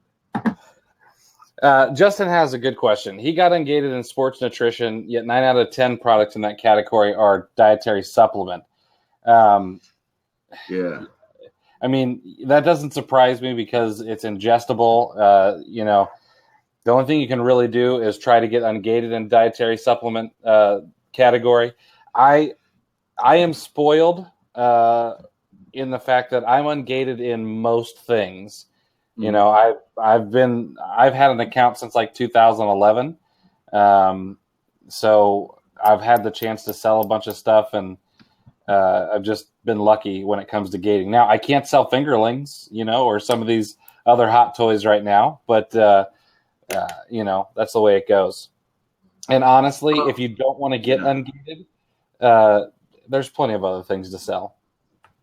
Justin has a good question. He got ungated in sports nutrition, yet 9 out of 10 products in that category are dietary supplement. Yeah. I mean, that doesn't surprise me because it's ingestible. The only thing you can really do is try to get ungated in dietary supplement category. I am spoiled in the fact that I'm ungated in most things. Mm-hmm. I've had an account since 2011. So I've had the chance to sell a bunch of stuff, and I've just been lucky when it comes to gating. Now I can't sell fingerlings, or some of these other hot toys right now, but that's the way it goes. And honestly, if you don't want to get ungated, there's plenty of other things to sell.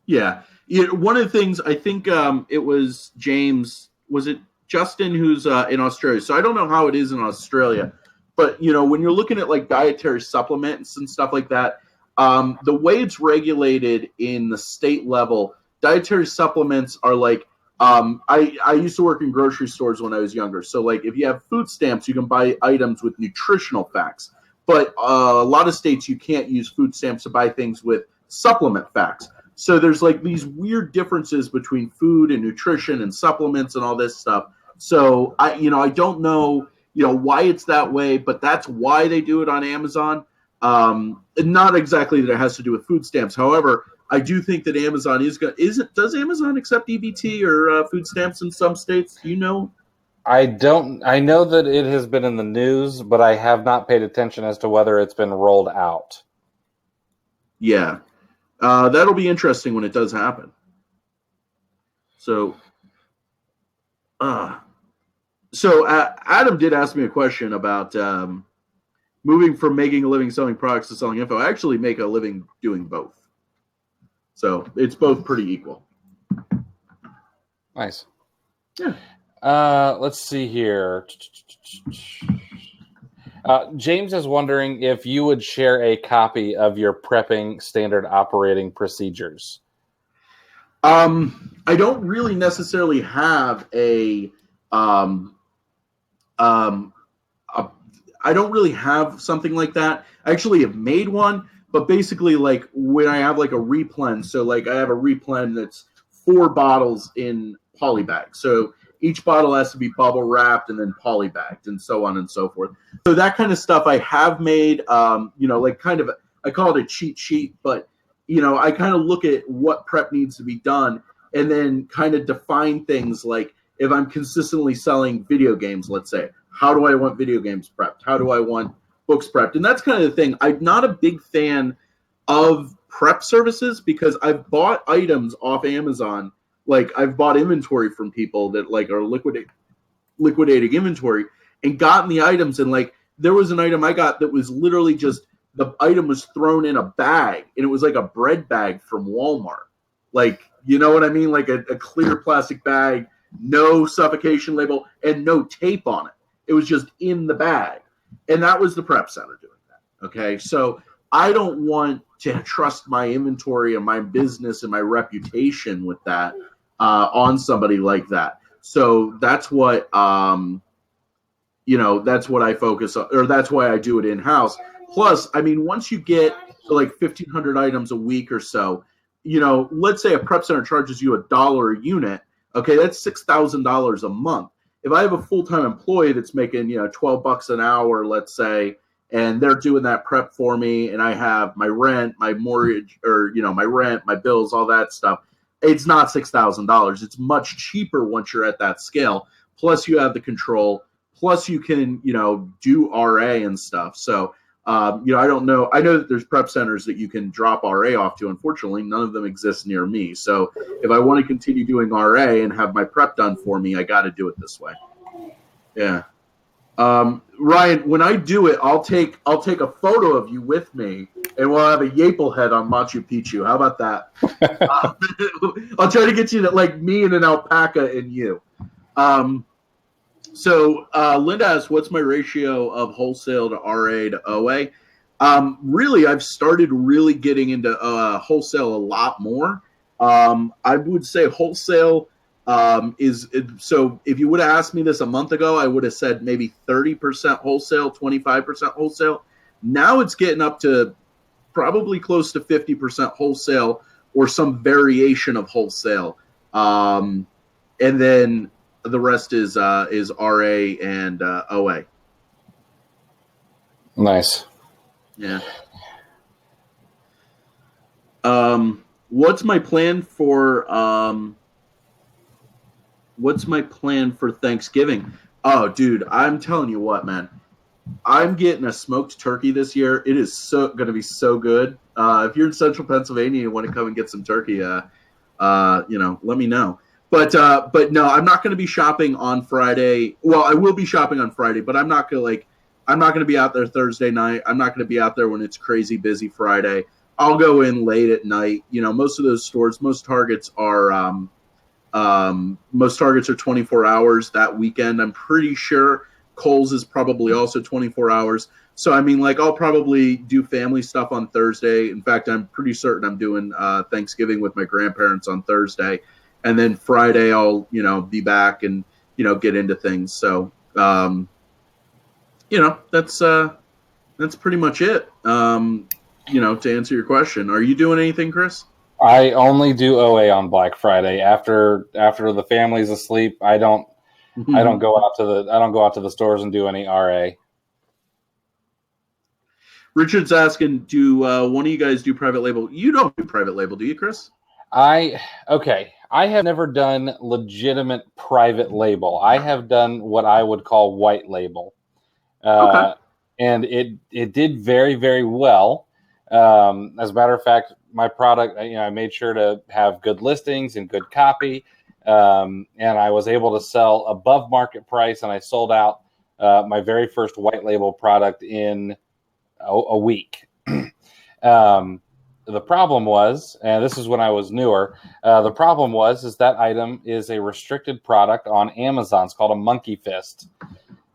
Yeah. One of the things, I think it was James, was it Justin, who's in Australia? So I don't know how it is in Australia, but when you're looking at dietary supplements and stuff like that, The way it's regulated in the state level, dietary supplements are like, I used to work in grocery stores when I was younger. So like if you have food stamps, you can buy items with nutritional facts. But a lot of states, you can't use food stamps to buy things with supplement facts. So there's like these weird differences between food and nutrition and supplements and all this stuff. So I don't know, why it's that way, but that's why they do it on Amazon. Not exactly that it has to do with food stamps. However, I do think that Amazon does Amazon accept EBT or food stamps in some states? Do you know? I don't. I know that it has been in the news, but I have not paid attention as to whether it's been rolled out. Yeah. That'll be interesting when it does happen. So Adam did ask me a question about moving from making a living selling products to selling info. I actually make a living doing both. So it's both pretty equal. Nice. Yeah. Let's see here. James is wondering if you would share a copy of your prepping standard operating procedures. I don't really necessarily have I don't really have something like that. I actually have made one, but basically like when I have like a replen, so like I have a replen that's 4 bottles in poly bags. So each bottle has to be bubble wrapped and then poly bagged and so on and so forth. So that kind of stuff I have made, like kind of, I call it a cheat sheet, but I kind of look at what prep needs to be done and then kind of define things like if I'm consistently selling video games, let's say, how do I want video games prepped? How do I want books prepped? And that's kind of the thing. I'm not a big fan of prep services because I've bought items off Amazon. Like I've bought inventory from people that like are liquidating inventory and gotten the items. And like there was an item I got that was literally just the item was thrown in a bag and it was like a bread bag from Walmart. Like, you know what I mean? Like a clear plastic bag, no suffocation label and no tape on it. It was just in the bag. And that was the prep center doing that. Okay. So I don't want to trust my inventory and my business and my reputation with that on somebody like that. So that's what, that's what I focus on, or that's why I do it in-house. Plus, I mean, once you get to like 1,500 items a week or so, let's say a prep center charges you $1 a unit. Okay. That's $6,000 a month. If I have a full-time employee that's making, $12 an hour, let's say, and they're doing that prep for me, and I have my rent, my mortgage, or, my rent, my bills, all that stuff, it's not $6,000. It's much cheaper once you're at that scale. Plus you have the control. Plus you can, do RA and stuff. So, I don't know. I know that there's prep centers that you can drop RA off to. Unfortunately, none of them exist near me. So if I want to continue doing RA and have my prep done for me, I got to do it this way. Yeah. Ryan, when I do it, I'll take a photo of you with me, and we'll have a Yapel head on Machu Picchu. How about that? I'll try to get you to like me and an alpaca and you. So Linda asks, what's my ratio of wholesale to RA to OA? Really, I've started really getting into wholesale a lot more. I would say wholesale so if you would have asked me this a month ago, I would have said maybe 30% wholesale, 25% wholesale. Now it's getting up to probably close to 50% wholesale or some variation of wholesale. And then the rest is RA and OA. Nice. Yeah. What's my plan for Thanksgiving? Oh, dude, I'm telling you what, man. I'm getting a smoked turkey this year. It is going to be so good. If you're in central Pennsylvania and want to come and get some turkey, let me know. But no, I'm not going to be shopping on Friday. Well, I will be shopping on Friday, but I'm not going to be out there Thursday night. I'm not going to be out there when it's crazy busy Friday. I'll go in late at night. Most of those stores, most Targets are 24 hours that weekend. I'm pretty sure Kohl's is probably also 24 hours. So I mean, like I'll probably do family stuff on Thursday. In fact, I'm pretty certain I'm doing Thanksgiving with my grandparents on Thursday, and then Friday I'll be back and get into things. So that's pretty much it. To answer your question, are you doing anything, Chris? I only do OA on Black Friday. After the family's asleep, I don't go out to the stores and do any RA. Richard's asking, do one of you guys do private label? You don't do private label, do you, Chris? I have never done legitimate private label. I have done what I would call white label. Okay. And it did very, very well. As a matter of fact, my product, I made sure to have good listings and good copy, and I was able to sell above market price, and I sold out my very first white label product in a week. The problem was, and this is when I was newer, the problem is that item is a restricted product on Amazon. It's called a monkey fist.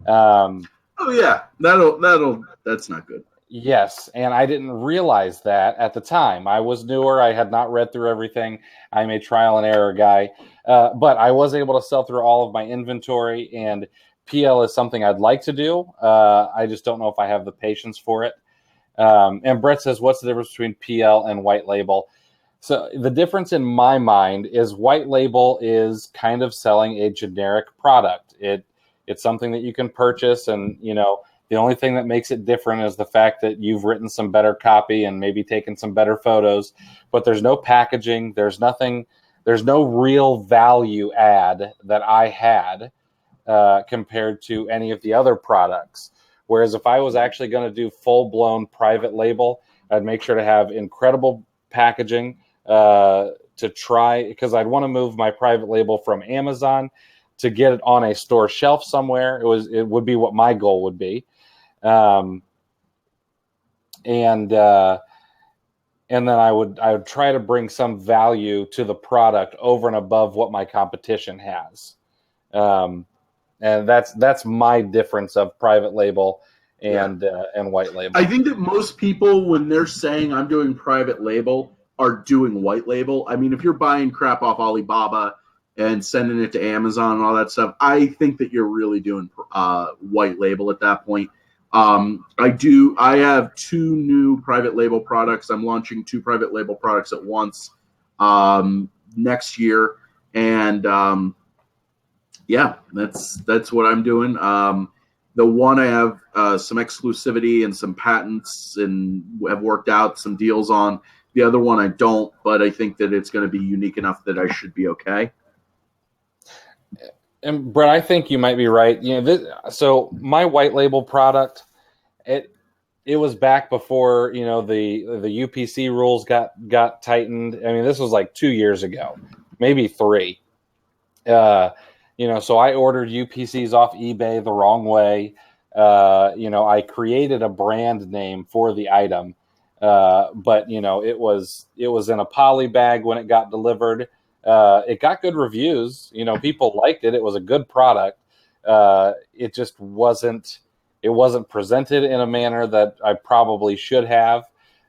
Oh yeah, that's not good. Yes, and I didn't realize that at the time. I was newer. I had not read through everything. I'm a trial and error guy, but I was able to sell through all of my inventory, and PL is something I'd like to do. I just don't know if I have the patience for it. And Brett says, what's the difference between PL and white label? So the difference in my mind is white label is kind of selling a generic product. It's something that you can purchase, and the only thing that makes it different is the fact that you've written some better copy and maybe taken some better photos, but there's no packaging. There's no real value add that I had compared to any of the other products. Whereas if I was actually going to do full-blown private label, I'd make sure to have incredible packaging to try, because I'd want to move my private label from Amazon to get it on a store shelf somewhere. It would be what my goal would be. And then I would try to bring some value to the product over and above what my competition has. And that's my difference of private label and white label. I think that most people, when they're saying I'm doing private label, are doing white label. I mean, if you're buying crap off Alibaba and sending it to Amazon and all that stuff, I think that you're really doing white label at that point. I have 2 new private label products. I'm launching 2 private label products at once next year, and that's what I'm doing. The one I have some exclusivity and some patents and have worked out some deals on. The other one I don't, but I think that it's going to be unique enough that I should be okay. And Brett, I think you might be right. So my white label product, it was back before the UPC rules got tightened. I mean, this was like 2 years ago, maybe 3. So I ordered UPCs off eBay the wrong way. I created a brand name for the item, but it was in a poly bag when it got delivered. It got good reviews. People liked it. It was a good product. It just wasn't presented in a manner that I probably should have.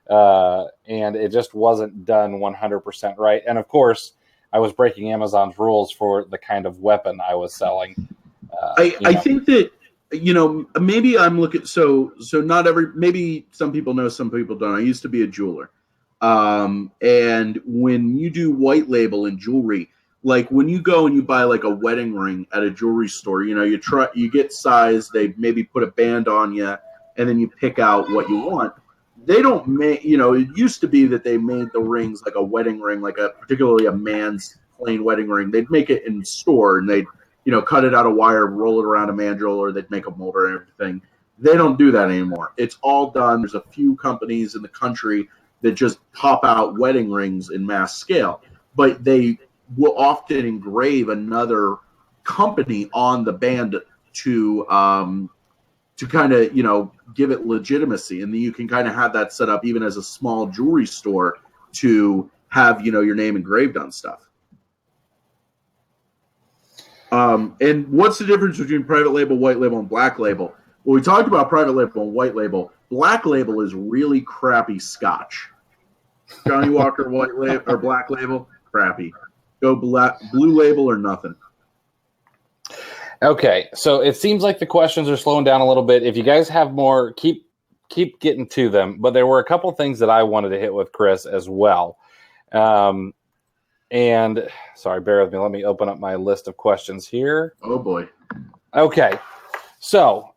And it just wasn't done 100% right. And of course, I was breaking Amazon's rules for the kind of weapon I was selling. I think that, maybe I'm looking, so not maybe some people know, some people don't. I used to be a jeweler. And when you do white label in jewelry, like when you go and you buy like a wedding ring at a jewelry store, you get size, they maybe put a band on you, and then you pick out what you want. They don't make, it used to be that they made the rings like a wedding ring, like particularly a man's plain wedding ring. They'd make it in store and they'd, cut it out of wire, roll it around a mandrel, or they'd make a molder and everything. They don't do that anymore. It's all done. There's a few companies in the country that just pop out wedding rings in mass scale, but they will often engrave another company on the band to kind of, give it legitimacy. And then you can kind of have that set up even as a small jewelry store to have, your name engraved on stuff. And what's the difference between private label, white label, and black label? Well, we talked about private label and white label. Black label is really crappy Scotch. Johnny Walker white label or black label, crappy. Go blue label or nothing. Okay, so it seems like the questions are slowing down a little bit. If you guys have more, keep getting to them. But there were a couple things that I wanted to hit with Chris as well. And sorry, bear with me. Let me open up my list of questions here. Oh boy. Okay, so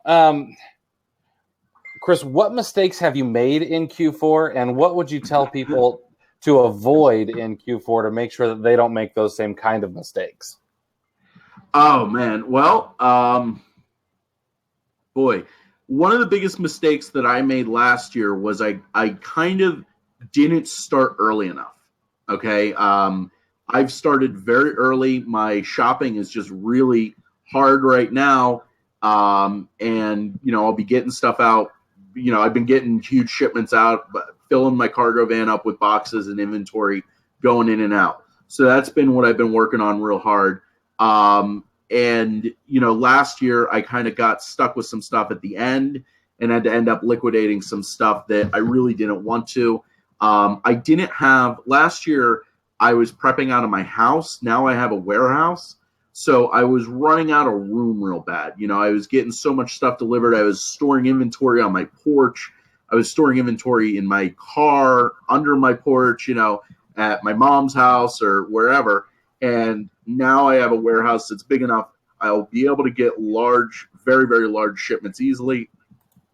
Chris, what mistakes have you made in Q4, and what would you tell people to avoid in Q4 to make sure that they don't make those same kind of mistakes? Oh man. Well, boy, one of the biggest mistakes that I made last year was I kind of didn't start early enough. Okay. I've started very early. My shopping is just really hard right now. And I'll be getting stuff out. I've been getting huge shipments out, but filling my cargo van up with boxes and inventory going in and out. So that's been what I've been working on real hard. Last year I kind of got stuck with some stuff at the end and had to end up liquidating some stuff that I really didn't want to. Last year I was prepping out of my house. Now I have a warehouse. So I was running out of room real bad. I was getting so much stuff delivered. I was storing inventory on my porch. I was storing inventory in my car, under my porch, at my mom's house or wherever. And now I have a warehouse that's big enough. I'll be able to get large, very, very large shipments easily.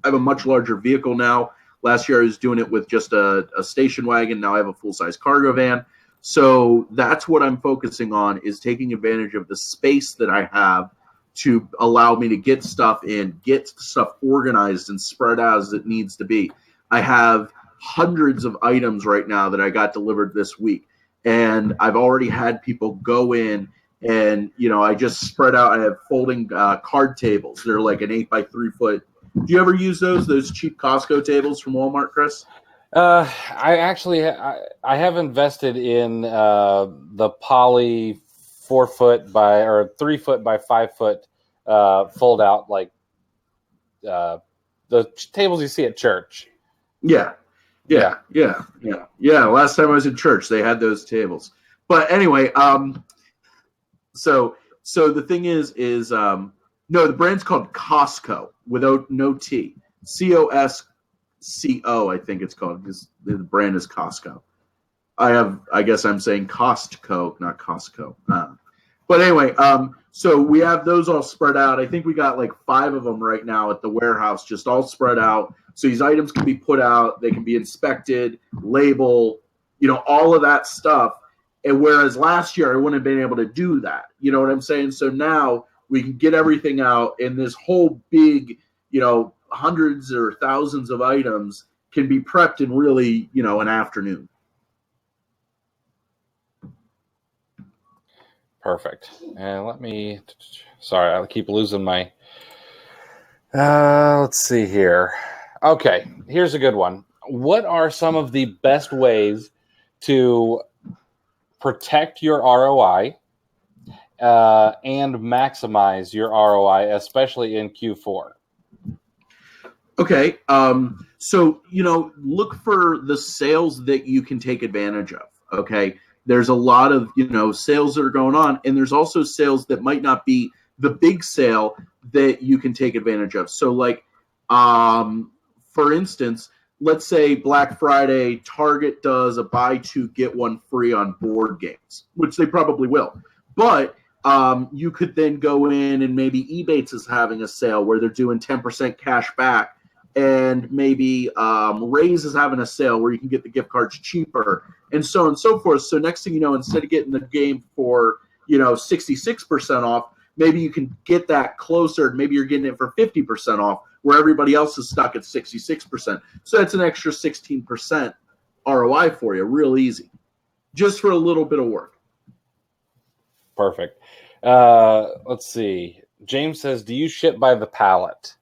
I have a much larger vehicle now. Last year I was doing it with just a station wagon. Now I have a full-size cargo van. So that's what I'm focusing on, is taking advantage of the space that I have to allow me to get stuff in, get stuff organized and spread out as it needs to be. I have hundreds of items right now that I got delivered this week. And I've already had people go in and, I just spread out. I have folding card tables. They're like an 8x3 foot. Do you ever use those cheap Costco tables from Walmart, Chris? I actually I have invested in the poly 4 foot by or 3 foot by 5 foot fold out, like the tables you see at church. Yeah. Last time I was in church, they had those tables. But anyway, so the thing is no, the brand's called Costco without no T. COSCO, I think it's called, because the brand is Costco. I guess I'm saying Costco, not Costco. But anyway, so we have those all spread out. I think we got like 5 of them right now at the warehouse, just all spread out. So these items can be put out, they can be inspected, labeled, all of that stuff. And whereas last year I wouldn't have been able to do that. You know what I'm saying? So now we can get everything out, and this whole big, hundreds or thousands of items can be prepped in really, an afternoon. Perfect. And sorry, I keep losing my, let's see here. Okay, here's a good one. What are some of the best ways to protect your ROI and maximize your ROI, especially in Q4? Okay, so look for the sales that you can take advantage of. Okay, there's a lot of sales that are going on, and there's also sales that might not be the big sale that you can take advantage of. So, like, for instance, let's say Black Friday, Target does a buy 2 get 1 free on board games, which they probably will, but you could then go in and maybe Ebates is having a sale where they're doing 10% cash back. And maybe Raise is having a sale where you can get the gift cards cheaper, and so on and so forth. So next thing you know, instead of getting the game for 66% off, maybe you can get that closer. Maybe you're getting it for 50% off, where everybody else is stuck at 66%. So that's an extra 16% ROI for you, real easy, just for a little bit of work. Perfect. Let's see. James says, "Do you ship by the pallet?"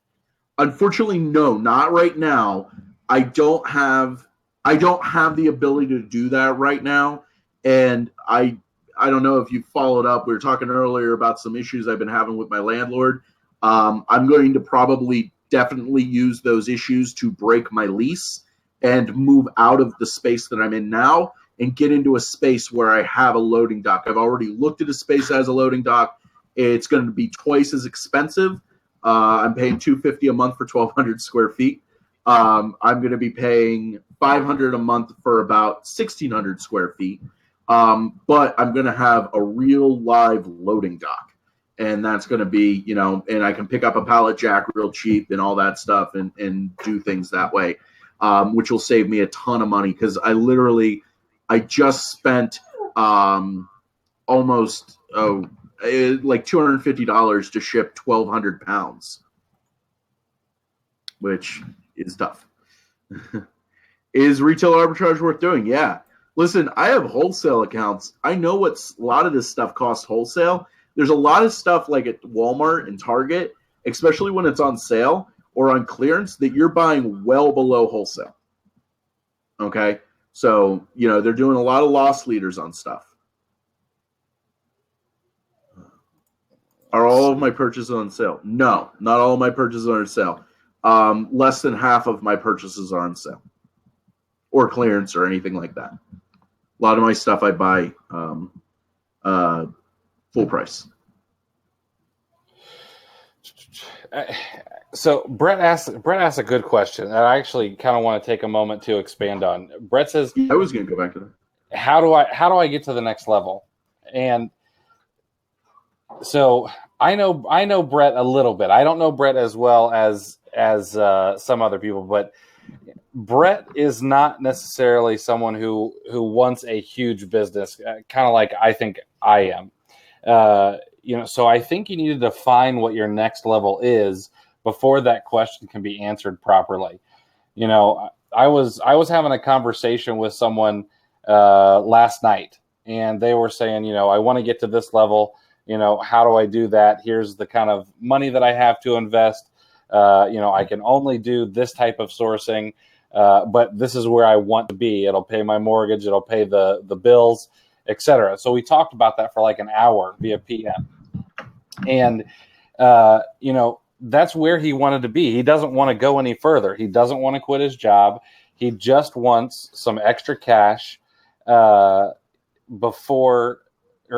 Unfortunately, no, not right now. I don't have the ability to do that right now, and I don't know if you followed up. We were talking earlier about some issues I've been having with my landlord. I'm going to probably definitely use those issues to break my lease and move out of the space that I'm in now and get into a space where I have a loading dock. I've already looked at a space that has a loading dock. It's going to be twice as expensive. I'm paying $250 a month for 1,200 square feet. I'm going to be paying $500 a month for about 1,600 square feet. But I'm going to have a real live loading dock. And that's going to be, and I can pick up a pallet jack real cheap and all that stuff and do things that way, which will save me a ton of money because I just spent almost like $250 to ship 1,200 pounds, which is tough. Is retail arbitrage worth doing? Yeah. Listen, I have wholesale accounts. I know a lot of this stuff costs wholesale. There's a lot of stuff like at Walmart and Target, especially when it's on sale or on clearance, that you're buying well below wholesale. Okay? So, they're doing a lot of loss leaders on stuff. Are all of my purchases on sale? No, not all of my purchases are on sale. Less than half of my purchases are on sale or clearance or anything like that. A lot of my stuff I buy full price. So Brett asked a good question that I actually kind of want to take a moment to expand on. Brett says, I was going to go back to that. How do I get to the next level? And so I know Brett a little bit. I don't know Brett as well as some other people, but Brett is not necessarily someone who wants a huge business, kind of like I think I am. So I think you need to define what your next level is before that question can be answered properly. I was having a conversation with someone last night, and they were saying, I want to get to this level. How do I do that? Here's the kind of money that I have to invest. I can only do this type of sourcing, but this is where I want to be. It'll pay my mortgage. It'll pay the bills, etc. So we talked about that for like an hour via PM. And, that's where he wanted to be. He doesn't want to go any further. He doesn't want to quit his job. He just wants some extra cash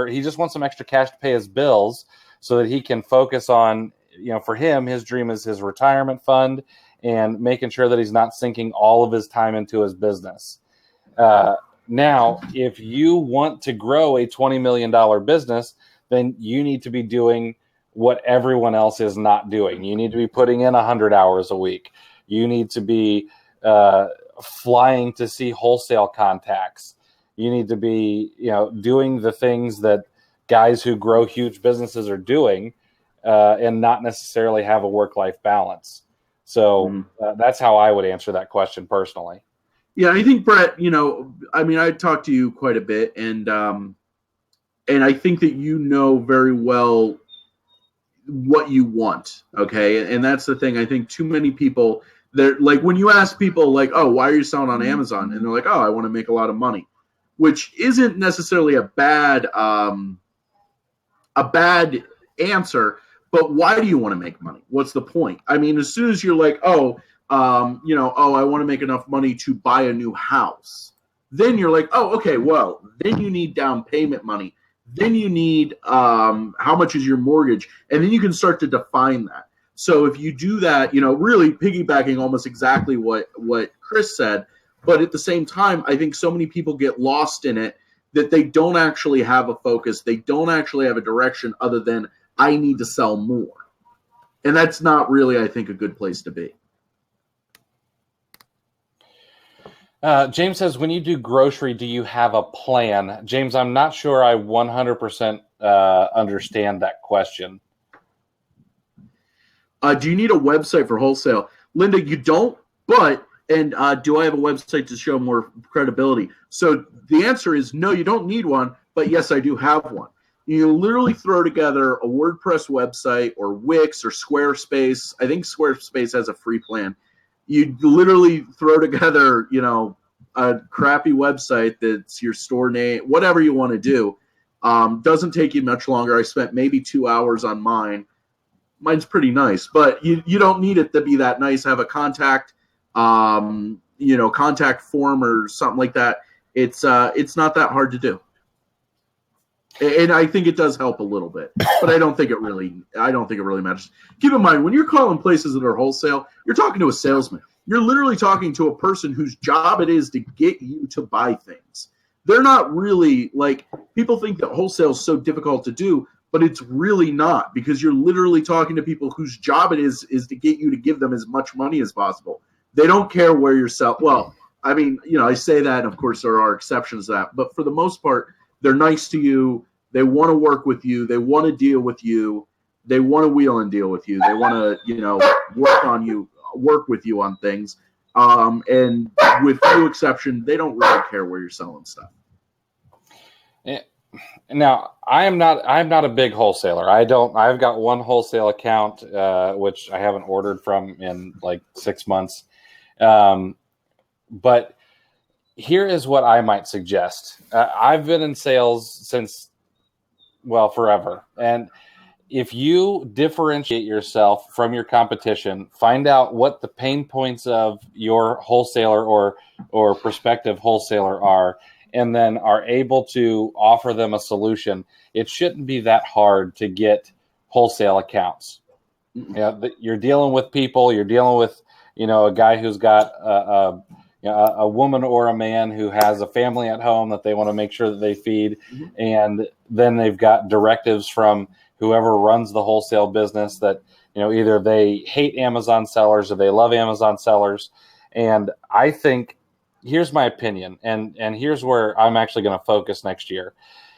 he just wants some extra cash to pay his bills so that he can focus on, for him, his dream is his retirement fund and making sure that he's not sinking all of his time into his business. Now, if you want to grow a $20 million business, then you need to be doing what everyone else is not doing. You need to be putting in 100 hours a week. You need to be flying to see wholesale contacts. You need to be, doing the things that guys who grow huge businesses are doing and not necessarily have a work-life balance. So that's how I would answer that question personally. Yeah, I think, Brett, I talked to you quite a bit, and I think that very well what you want, okay? And that's the thing. I think too many people, they're like, when you ask people, like, oh, why are you selling on Amazon? And they're like, oh, I want to make a lot of money, which isn't necessarily a bad answer, but why do you want to make money? What's the point? I mean, as soon as you're like, I want to make enough money to buy a new house, then you're like, oh, okay, well, then you need down payment money. Then you need how much is your mortgage, and then you can start to define that. So if you do that, really piggybacking almost exactly what Chris said, but at the same time, I think so many people get lost in it that they don't actually have a focus. They don't actually have a direction other than I need to sell more. And that's not really, I think, a good place to be. James says, when you do grocery, do you have a plan? James, I'm not sure I 100% understand that question. Do you need a website for wholesale? Linda, you don't, but, and do I have a website to show more credibility? So the answer is no, you don't need one, but yes, I do have one. You literally throw together a WordPress website or Wix or Squarespace. I think Squarespace has a free plan. You literally throw together, a crappy website that's your store name, whatever you want to do. Doesn't take you much longer. I spent maybe 2 hours on mine. mine's pretty nice, but you don't need it to be that nice. Have a contact, contact form or something like that. It's not that hard to do. And I think it does help a little bit, but I don't think it really matters. Keep in mind, when you're calling places that are wholesale, you're talking to a salesman. You're literally talking to a person whose job it is to get you to buy things. They're not really like, people think that wholesale is so difficult to do, but it's really not, because you're literally talking to people whose job it is to get you to give them as much money as possible. They don't care where you're selling. Well, I mean, I say that, and of course there are exceptions to that, but for the most part, they're nice to you. They want to work with you. They want to deal with you. They want to wheel and deal with you. They want to, work with you on things. And with few exceptions, they don't really care where you're selling stuff. Now, I'm not a big wholesaler. I've got one wholesale account, which I haven't ordered from in like 6 months. But here is what I might suggest. I've been in sales since, forever. And if you differentiate yourself from your competition, find out what the pain points of your wholesaler or prospective wholesaler are, and then are able to offer them a solution, it shouldn't be that hard to get wholesale accounts. You're dealing with people. You're dealing with, a guy who's got a woman or a man who has a family at home that they want to make sure that they feed. Mm-hmm. And then they've got directives from whoever runs the wholesale business that, either they hate Amazon sellers or they love Amazon sellers. And I think, here's my opinion, and here's where I'm actually going to focus next year,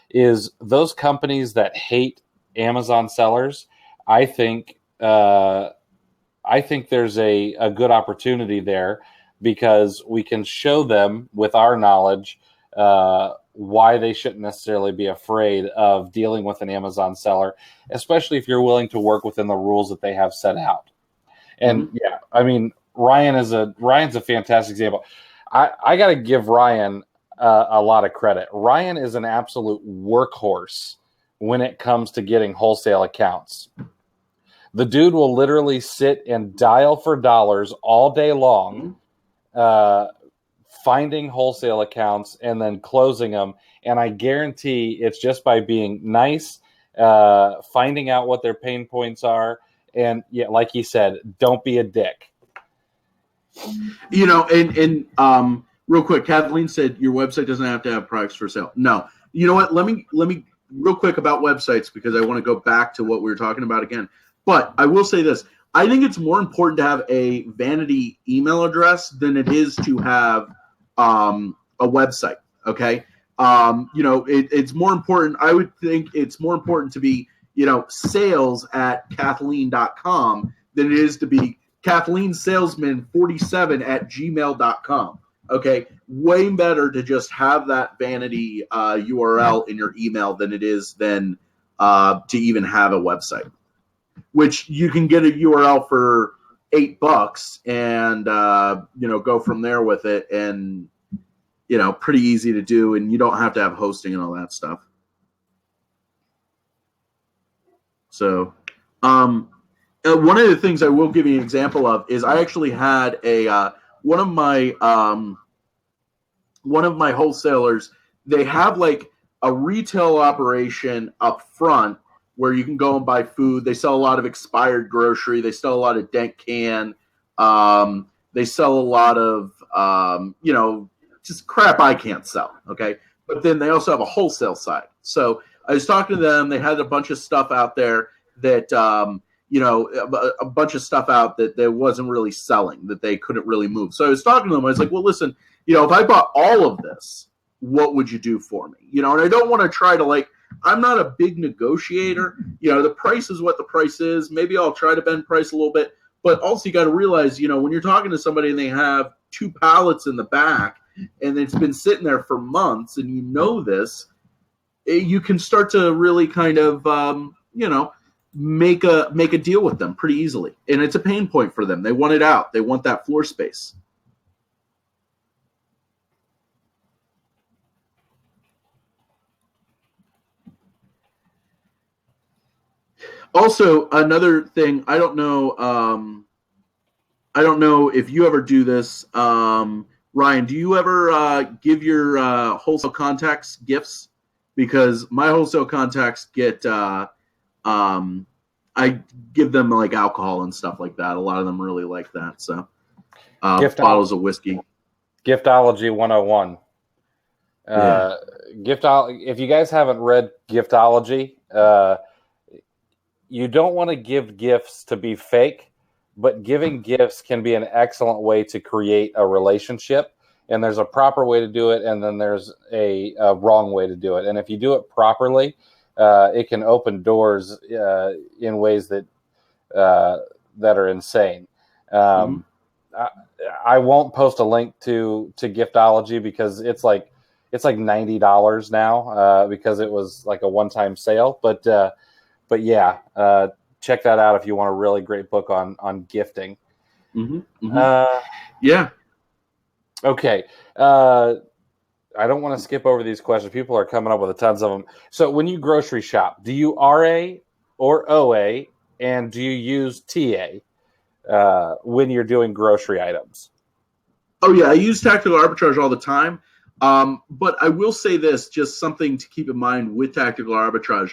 is those companies that hate Amazon sellers. I think there's a good opportunity there, because we can show them with our knowledge why they shouldn't necessarily be afraid of dealing with an Amazon seller, especially if you're willing to work within the rules that they have set out. And mm-hmm. Yeah, I mean, Ryan's a fantastic example. I got to give Ryan a lot of credit. Ryan is an absolute workhorse when it comes to getting wholesale accounts. The dude will literally sit and dial for dollars all day long, finding wholesale accounts and then closing them. And I guarantee it's just by being nice, finding out what their pain points are. And yeah, like he said, don't be a dick. Real quick, Kathleen said your website doesn't have to have products for sale. No. You know what? Let me real quick about websites, because I want to go back to what we were talking about again. But I will say this. I think it's more important to have a vanity email address than it is to have a website. Okay. It's more important. I would think it's more important to be, sales@kathleen.com than it is to be KathleenSalesman47@gmail.com. Okay. Way better to just have that vanity URL in your email than it is to even have a website, which you can get a URL for $8 and, go from there with it. And, pretty easy to do. And you don't have to have hosting and all that stuff. So, one of the things I will give you an example of is I actually had one of my wholesalers. They have like a retail operation up front where you can go and buy food. They sell a lot of expired grocery. They sell a lot of dent can. They sell a lot of just crap I can't sell. Okay, but then they also have a wholesale side. So I was talking to them. They had a bunch of stuff out there that a bunch of stuff out that wasn't really selling, that they couldn't really move. So I was talking to them. I was like, well, listen, if I bought all of this, what would you do for me? And I don't want to try to I'm not a big negotiator. The price is what the price is. Maybe I'll try to bend price a little bit, but also you got to realize, when you're talking to somebody and they have 2 pallets in the back and it's been sitting there for months, and this, you can start to really kind of, make a deal with them pretty easily. And it's a pain point for them. They want it out. They want that floor space. Also, another thing, I don't know. I don't know if you ever do this, Ryan. Do you ever give your wholesale contacts gifts? Because my wholesale contacts get, I give them like alcohol and stuff like that. A lot of them really like that. So bottles of whiskey. Giftology 101. Yeah. If you guys haven't read Giftology, you don't want to give gifts to be fake, but giving gifts can be an excellent way to create a relationship. And there's a proper way to do it, and then there's a wrong way to do it. And if you do it properly, it can open doors in ways that are insane. I won't post a link to Giftology because it's like $90 now because it was like a one-time sale. But yeah, check that out if you want a really great book on gifting. Yeah. Okay. I don't want to skip over these questions. People are coming up with tons of them. So when you grocery shop, do you RA or OA, and do you use TA when you're doing grocery items? Oh, yeah. I use tactical arbitrage all the time. But I will say this, just something to keep in mind with tactical arbitrage.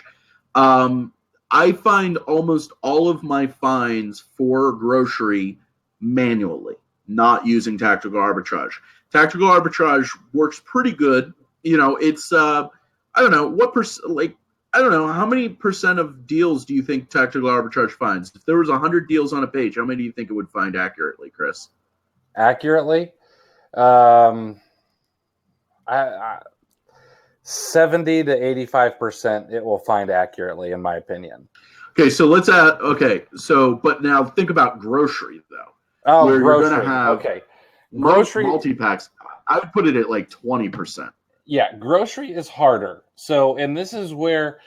I find almost all of my finds for grocery manually, not using tactical arbitrage. Tactical arbitrage works pretty good. It's I don't know what I don't know how many percent of deals do you think tactical arbitrage finds? If there was 100 deals on a page, how many do you think it would find accurately, Chris? Accurately, 70 to 85% it will find accurately, in my opinion. Okay, so let's add. Okay, so but now think about grocery though. Oh, where grocery. You're going to have grocery multi-packs. I would put it at like 20%. Yeah, grocery is harder. So, and this is where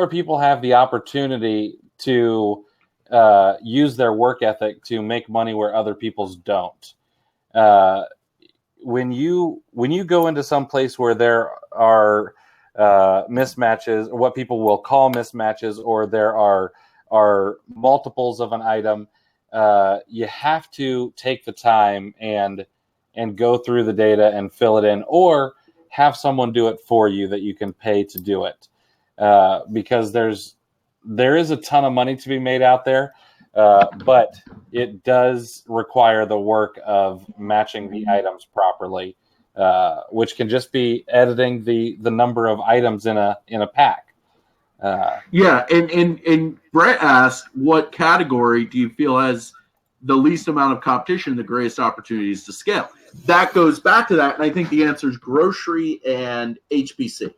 people have the opportunity to use their work ethic to make money where other people's don't. When you go into some place where there are mismatches, or what people will call mismatches, or there are multiples of an item, you have to take the time and go through the data and fill it in, or have someone do it for you that you can pay to do it, because there is a ton of money to be made out there, but it does require the work of matching the items properly, which can just be editing the number of items in a pack. Yeah, and Brett asked, what category do you feel has the least amount of competition, the greatest opportunities to scale? That goes back to that, and I think the answer is grocery and HPC,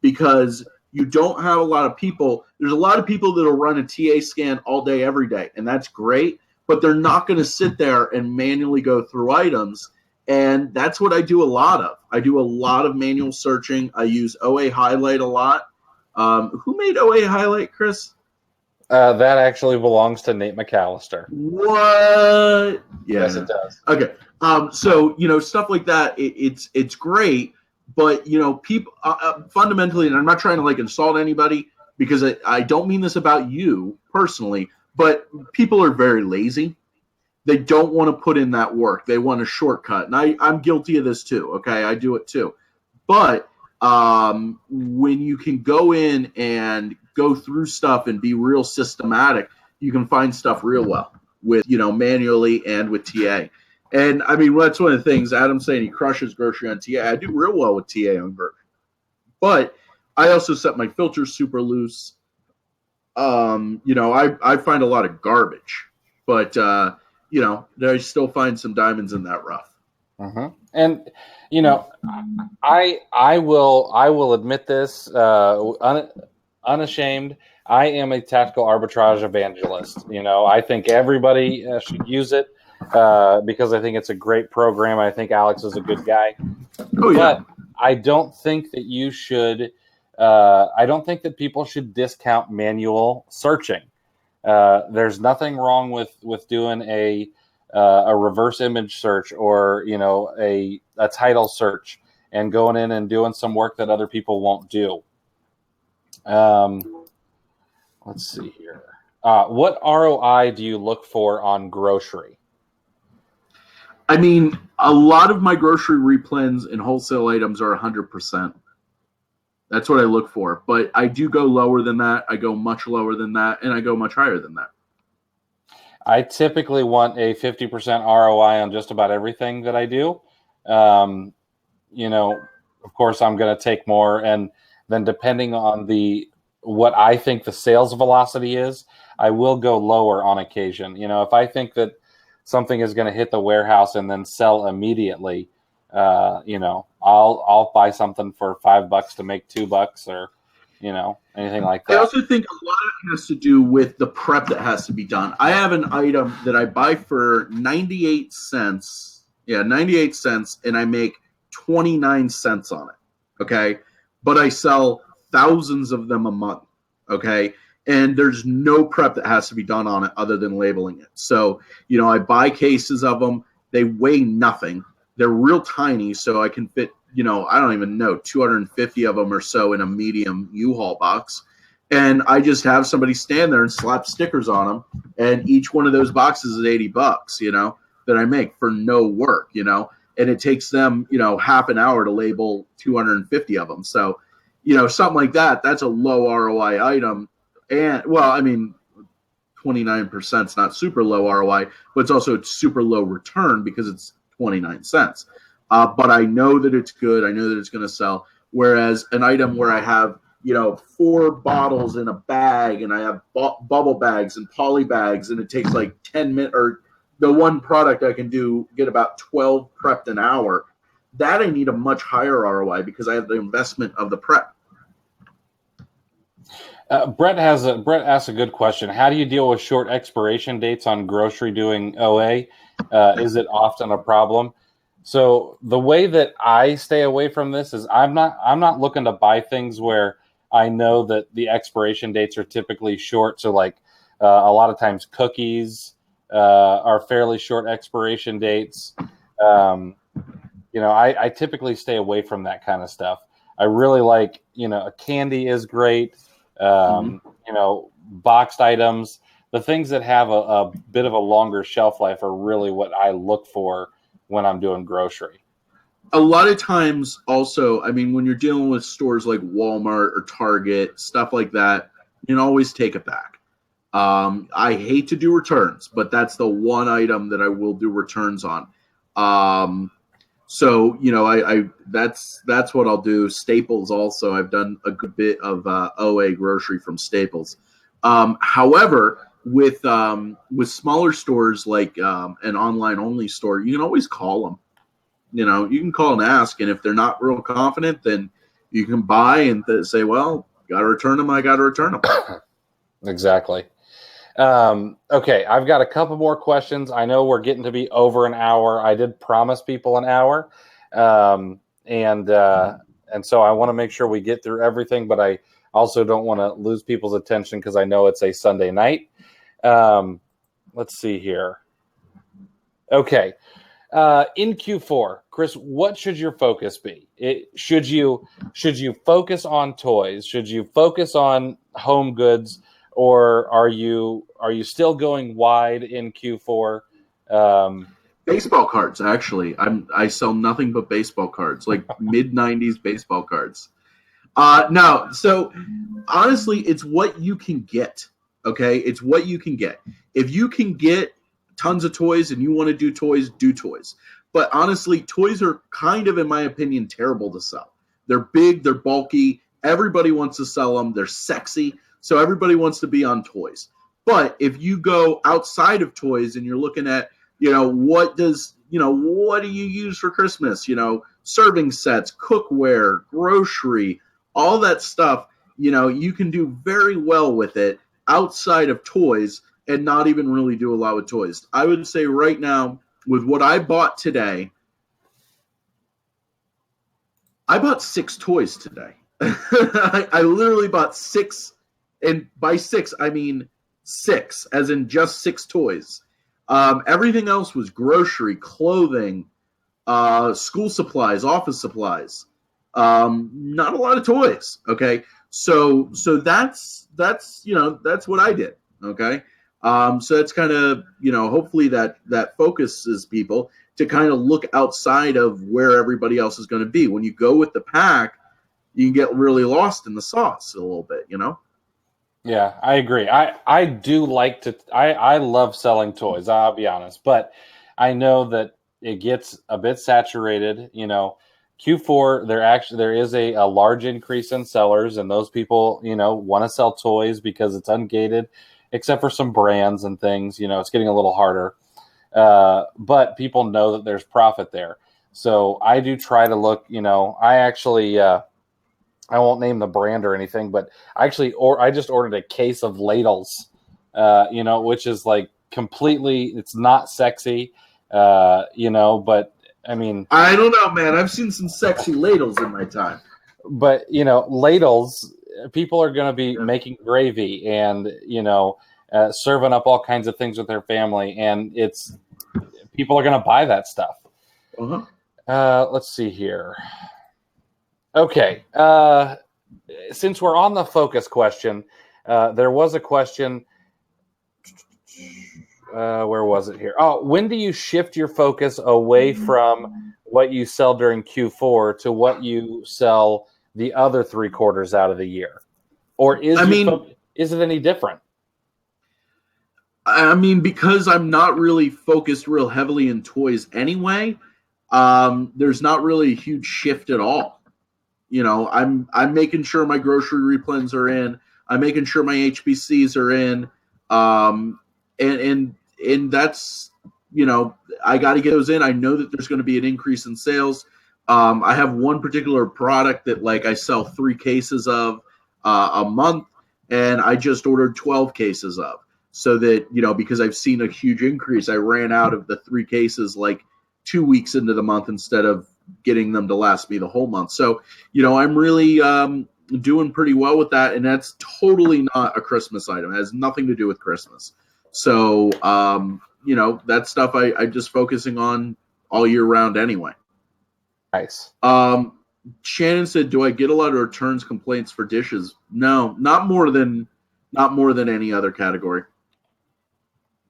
because you don't have a lot of people. There's a lot of people that will run a TA scan all day, every day, and that's great, but they're not going to sit there and manually go through items, and that's what I do a lot of. I do a lot of manual searching. I use OA Highlight a lot. Who made OA Highlight, Chris? That actually belongs to Nate McAllister. What? Yeah. Yes, it does. Okay. So stuff like that. It's great, but people fundamentally, and I'm not trying to like insult anybody, because I don't mean this about you personally, but people are very lazy. They don't want to put in that work. They want a shortcut, and I'm guilty of this too. Okay, I do it too, but when you can go in and go through stuff and be real systematic, you can find stuff real well with manually and with TA. And I mean, that's one of the things Adam's saying, he crushes grocery on TA. I do real well with TA on grocery, but I also set my filters super loose. I find a lot of garbage, but I still find some diamonds in that rough. Mm-hmm. And I will admit this, unashamed. I am a tactical arbitrage evangelist. I think everybody should use it because I think it's a great program. I think Alex is a good guy. Oh yeah. But I don't think that you should. I don't think that people should discount manual searching. There's nothing wrong with doing a reverse image search, or a title search, and going in and doing some work that other people won't do. Let's see here. What ROI do you look for on grocery? I mean, a lot of my grocery replens and wholesale items are 100%. That's what I look for. But I do go lower than that. I go much lower than that. And I go much higher than that. I typically want a 50% ROI on just about everything that I do. You know, of course, I'm going to take more. And then depending on what I think the sales velocity is, I will go lower on occasion. You know, if I think that something is going to hit the warehouse and then sell immediately, you know, I'll buy something for $5 to make $2 or, you know, anything like that. I also think a lot of it has to do with the prep that has to be done. I have an item that I buy for 98 cents. Yeah, 98 cents, and I make 29 cents on it. Okay. But I sell thousands of them a month. Okay. And there's no prep that has to be done on it other than labeling it. So, you know, I buy cases of them. They weigh nothing. They're real tiny, so I can fit, you know, I don't even know, 250 of them or so in a medium U-Haul box. And I just have somebody stand there and slap stickers on them. And each one of those boxes is $80, you know, that I make for no work, you know. And it takes them, you know, half an hour to label 250 of them. So, you know, something like that, that's a low ROI item. And, well, I mean, 29% is not super low ROI, but it's also super low return because it's 29 cents. But I know that it's good. I know that it's going to sell. Whereas an item where I have, you know, 4 bottles in a bag and I have bubble bags and poly bags and it takes like 10 minutes, or the one product I can get about 12 prepped an hour, that I need a much higher ROI because I have the investment of the prep. Brett asked a good question. How do you deal with short expiration dates on grocery doing OA? Is it often a problem? So the way that I stay away from this is I'm not looking to buy things where I know that the expiration dates are typically short. So like a lot of times cookies are fairly short expiration dates. You know, I typically stay away from that kind of stuff. I really like, you know, a candy is great. You know, boxed items, the things that have a bit of a longer shelf life are really what I look for when I'm doing grocery. A lot of times also, I mean, when you're dealing with stores like Walmart or Target, stuff like that, you can always take it back. I hate to do returns, but that's the one item that I will do returns on. So, you know, that's what I'll do. Staples also, I've done a good bit of OA grocery from Staples. However, with smaller stores like an online only store, you can always call them. You know, you can call and ask, and if they're not real confident, then you can buy and say, "Well, got to return them. I got to return them." Exactly. Okay, I've got a couple more questions. I know we're getting to be over an hour. I did promise people an hour, and so I want to make sure we get through everything. But I also don't want to lose people's attention because I know it's a Sunday night. Let's see here. Okay, in Q4, Chris, what should your focus be? Should you focus on toys? Should you focus on home goods? Or are you still going wide in Q4? Baseball cards, actually. I sell nothing but baseball cards, like mid-90s baseball cards. No, so honestly, it's what you can get. Okay, it's what you can get. If you can get tons of toys and you want to do toys, do toys. But honestly, toys are kind of, in my opinion, terrible to sell. They're big, they're bulky. Everybody wants to sell them. They're sexy. So everybody wants to be on toys. But if you go outside of toys and you're looking at, you know, what do you use for Christmas? You know, serving sets, cookware, grocery, all that stuff, you know, you can do very well with it outside of toys and not even really do a lot with toys. I would say right now, with what I bought today, I bought 6 toys today. I literally bought 6. And by 6, I mean 6, as in just 6 toys. Everything else was grocery, clothing, school supplies, office supplies. Not a lot of toys. Okay, so that's that's what I did. Okay. So it's kind of, hopefully that focuses people to kind of look outside of where everybody else is going to be. When you go with the pack, you can get really lost in the sauce a little bit. Yeah, I agree. I do like to. I love selling toys. I'll be honest, but I know that it gets a bit saturated. Q4 there is a large increase in sellers, and those people want to sell toys because it's ungated, except for some brands and things. It's getting a little harder, but people know that there's profit there. So I do try to look. I actually. I won't name the brand or anything, but I just ordered a case of ladles, which is like completely, it's not sexy, but I mean, I don't know, man. I've seen some sexy ladles in my time. but ladles, people are going to be making gravy and, serving up all kinds of things with their family. And people are going to buy that stuff. Let's see here. Okay. Since we're on the focus question, there was a question. Where was it here? Oh, when do you shift your focus away from what you sell during Q4 to what you sell the other 3 quarters out of the year? Or is it any different? I mean, because I'm not really focused real heavily in toys anyway, there's not really a huge shift at all. I'm making sure my grocery replens are in. I'm making sure my HBCs are in. And that's, I got to get those in. I know that there's going to be an increase in sales. I have one particular product that I sell 3 cases of a month, and I just ordered 12 cases of, so that, because I've seen a huge increase. I ran out of the 3 cases 2 weeks into the month instead of getting them to last me the whole month. So, I'm really doing pretty well with that, and that's totally not a Christmas item. It has nothing to do with Christmas. So, that stuff I'm just focusing on all year round anyway. Nice. Shannon said, "Do I get a lot of returns complaints for dishes?" No, not more than any other category.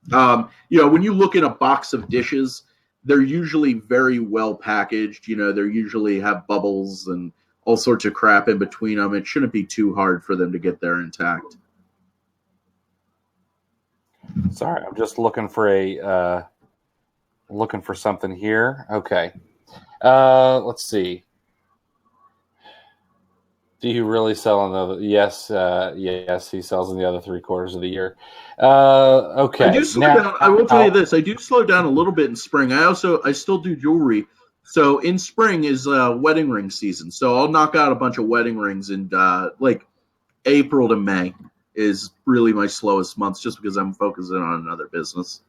When you look in a box of dishes, they're usually very well packaged. They usually have bubbles and all sorts of crap in between them. It shouldn't be too hard for them to get there intact. Sorry, I'm just looking for something here. Okay. Let's see. Do you really sell in the? Yes, yes, he sells in the other 3 quarters of the year. Okay. I do slow down. I will tell you this: I do slow down a little bit in spring. I still do jewelry. So in spring is wedding ring season. So I'll knock out a bunch of wedding rings, and April to May is really my slowest months, just because I'm focusing on another business.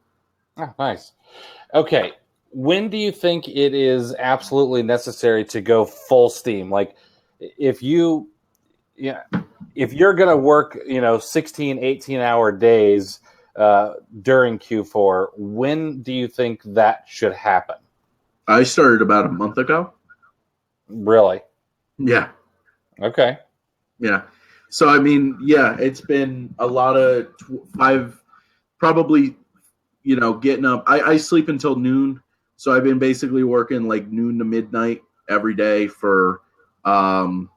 Oh, nice. Okay. When do you think it is absolutely necessary to go full steam? If you're going to work, 16, 18-hour days during Q4, when do you think that should happen? I started about a month ago. Really? Yeah. Okay. Yeah. So, I mean, yeah, it's been a lot of probably, getting up. I sleep until noon. So I've been basically working noon to midnight every day for a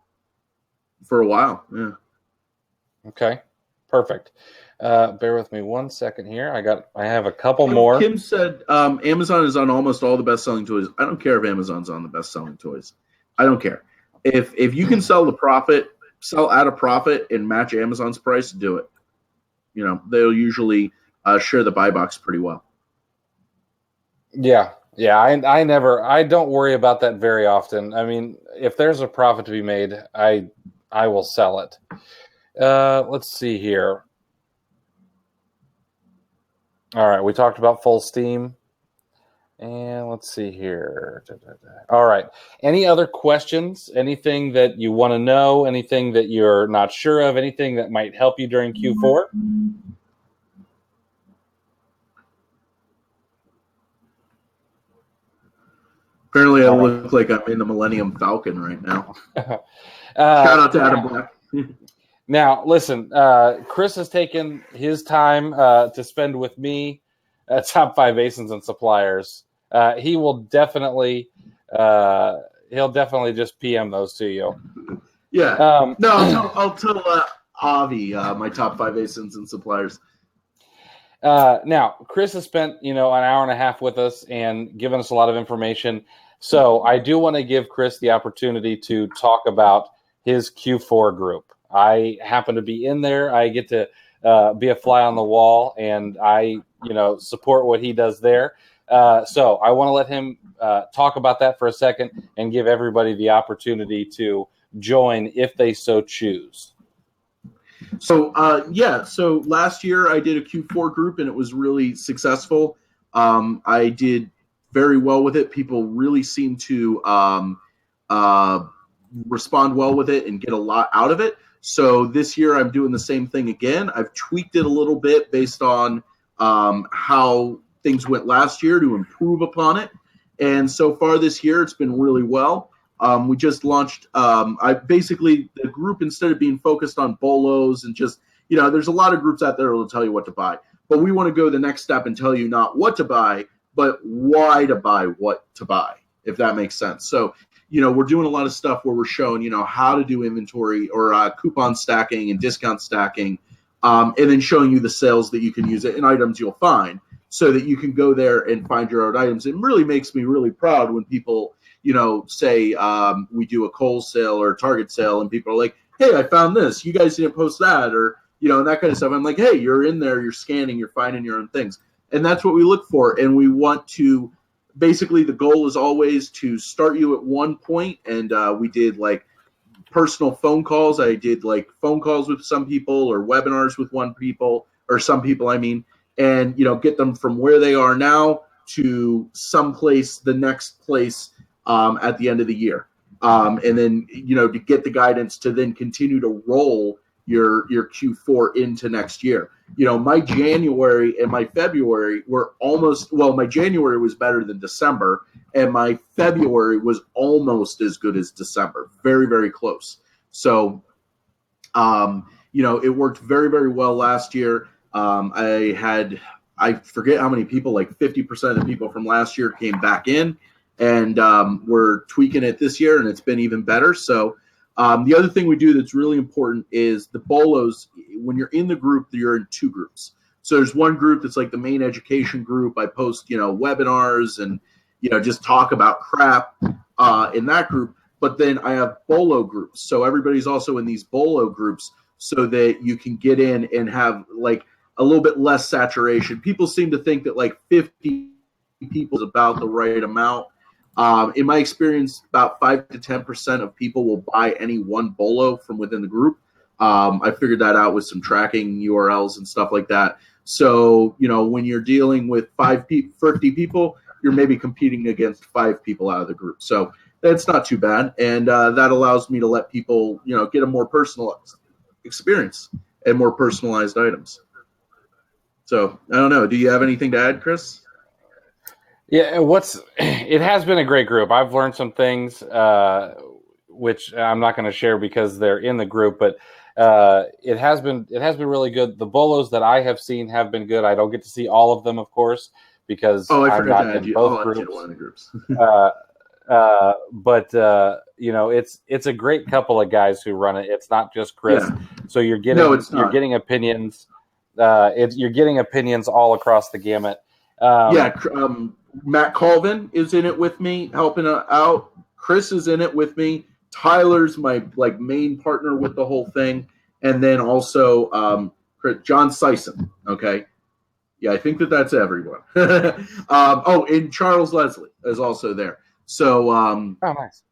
while. Yeah. Okay. Perfect. Bear with me 1 second here. I have a couple more. Kim said Amazon is on almost all the best-selling toys. I don't care if Amazon's on the best-selling toys. I don't care. If you can sell at a profit and match Amazon's price, do it. They'll usually share the buy box pretty well. Yeah. I don't worry about that very often. I mean, if there's a profit to be made, I will sell it. Let's see here. All right, we talked about full steam. And let's see here. All right. Any other questions? Anything that you want to know? Anything that you're not sure of? Anything that might help you during Q4? Apparently, I look like I'm in the Millennium Falcon right now. Shout out to Adam Black. Now, listen, Chris has taken his time to spend with me at Top 5 ASINs and Suppliers. He will definitely he'll definitely just PM those to you. Yeah. No, I'll tell Avi my top 5 ASINs and suppliers. Now, Chris has spent, an hour and a half with us and given us a lot of information. So I do want to give Chris the opportunity to talk about his Q4 group. I happen to be in there. I get to be a fly on the wall, and I, support what he does there. So I want to let him talk about that for a second and give everybody the opportunity to join if they so choose. So so last year I did a Q4 group and it was really successful. I did very well with it. People really seem to respond well with it and get a lot out of it. So this year I'm doing the same thing again. I've tweaked it a little bit based on how things went last year to improve upon it. And so far this year it's been really well. We just launched, the group, instead of being focused on BOLOs and just, there's a lot of groups out there that will tell you what to buy. But we want to go the next step and tell you not what to buy, but why to buy what to buy, if that makes sense. So, we're doing a lot of stuff where we're showing, how to do inventory or coupon stacking and discount stacking, and then showing you the sales that you can use it and items you'll find so that you can go there and find your own items. It really makes me really proud when people, say we do a Kohl's sale or a Target sale and people are like, hey, I found this. You guys didn't post that, or, and that kind of stuff. I'm like, hey, you're in there, you're scanning, you're finding your own things. And that's what we look for. And we want to, basically the goal is always to start you at one point. And we did like personal phone calls. I did like phone calls with some people or webinars with some people, and, get them from where they are now to someplace, the next place at the end of the year. And then, to get the guidance to then continue to roll your Q4 into next year. My January and my February were my January was better than December, and my February was almost as good as December. Very, very close. So, it worked very, very well last year. I forget how many people, like 50% of the people from last year came back in. And we're tweaking it this year, and it's been even better. So the other thing we do that's really important is the BOLOs. When you're in the group, you're in two groups. So there's one group that's like the main education group. I post, webinars and, just talk about crap in that group. But then I have BOLO groups. So everybody's also in these BOLO groups so that you can get in and have like a little bit less saturation. People seem to think that like 50 people is about the right amount. In my experience, about 5 to 10% of people will buy any one BOLO from within the group. I figured that out with some tracking URLs and stuff like that. So, when you're dealing with 50 people, you're maybe competing against 5 people out of the group. So that's not too bad. And that allows me to let people, get a more personalized experience and more personalized items. So I don't know. Do you have anything to add, Chris? Yeah, it has been a great group. I've learned some things, which I'm not going to share because they're in the group, but it has been really good. The BOLOs that I have seen have been good. I don't get to see all of them, of course, because I'm not in both groups. But it's a great couple of guys who run it. It's not just Chris. Yeah. So you're getting opinions. You're getting opinions all across the gamut. Matt Colvin is in it with me, helping out. Chris is in it with me. Tyler's my main partner with the whole thing, and then also John Sison. Okay, yeah, I think that's everyone. And Charles Leslie is also there. So, nice.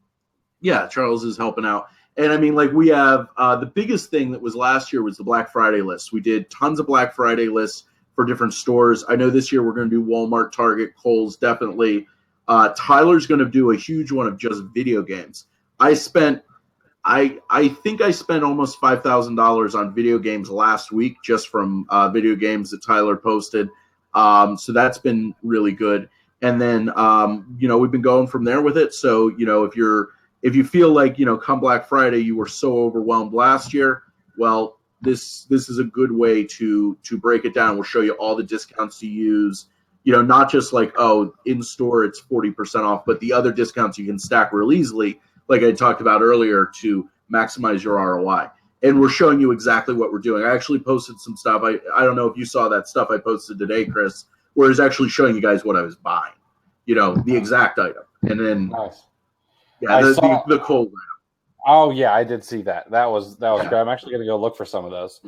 Yeah, Charles is helping out, and we have the biggest thing that was last year was the Black Friday list. We did tons of Black Friday lists for different stores. I know this year we're going to do Walmart, Target, Kohl's, definitely. Tyler's going to do a huge one of just video games. I think I spent almost $5,000 on video games last week just from video games that Tyler posted. So that's been really good. And then, we've been going from there with it. So, if you feel like, come Black Friday, you were so overwhelmed last year, well, this is a good way to break it down. We'll show you all the discounts to use. You know, not just like, oh, in store it's 40% off, but the other discounts you can stack real easily, like I talked about earlier, to maximize your ROI. And we're showing you exactly what we're doing. I actually posted some stuff. I don't know if you saw that stuff I posted today, Chris, where it's actually showing you guys what I was buying. You know, the exact item. And then, Nice. yeah, the cold item. Oh yeah, I did see that. That was Yeah. great. I'm actually going to go look for some of those.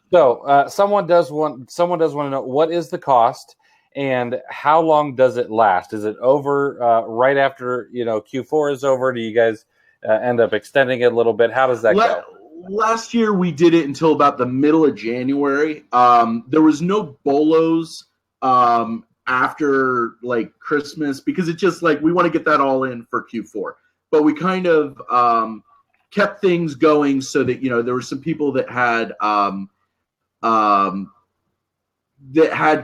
So someone does want to know, what is the cost and how long does it last? Is it over right after Q4 is over? Do you guys end up extending it a little bit? How does that go? Last year we did it until about the middle of January. There was no BOLOs after like Christmas because it's just like we want to get that all in for Q4. But we kind of kept things going so that there were some people that had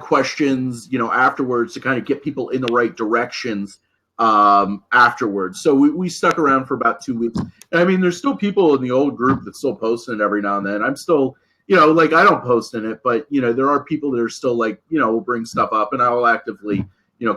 questions afterwards to kind of get people in the right directions afterwards. So we stuck around for about 2 weeks. And I mean, there's still people in the old group that still post in it every now and then. I'm still, like I don't post in it, but there are people that are still like, will bring stuff up and I will actively,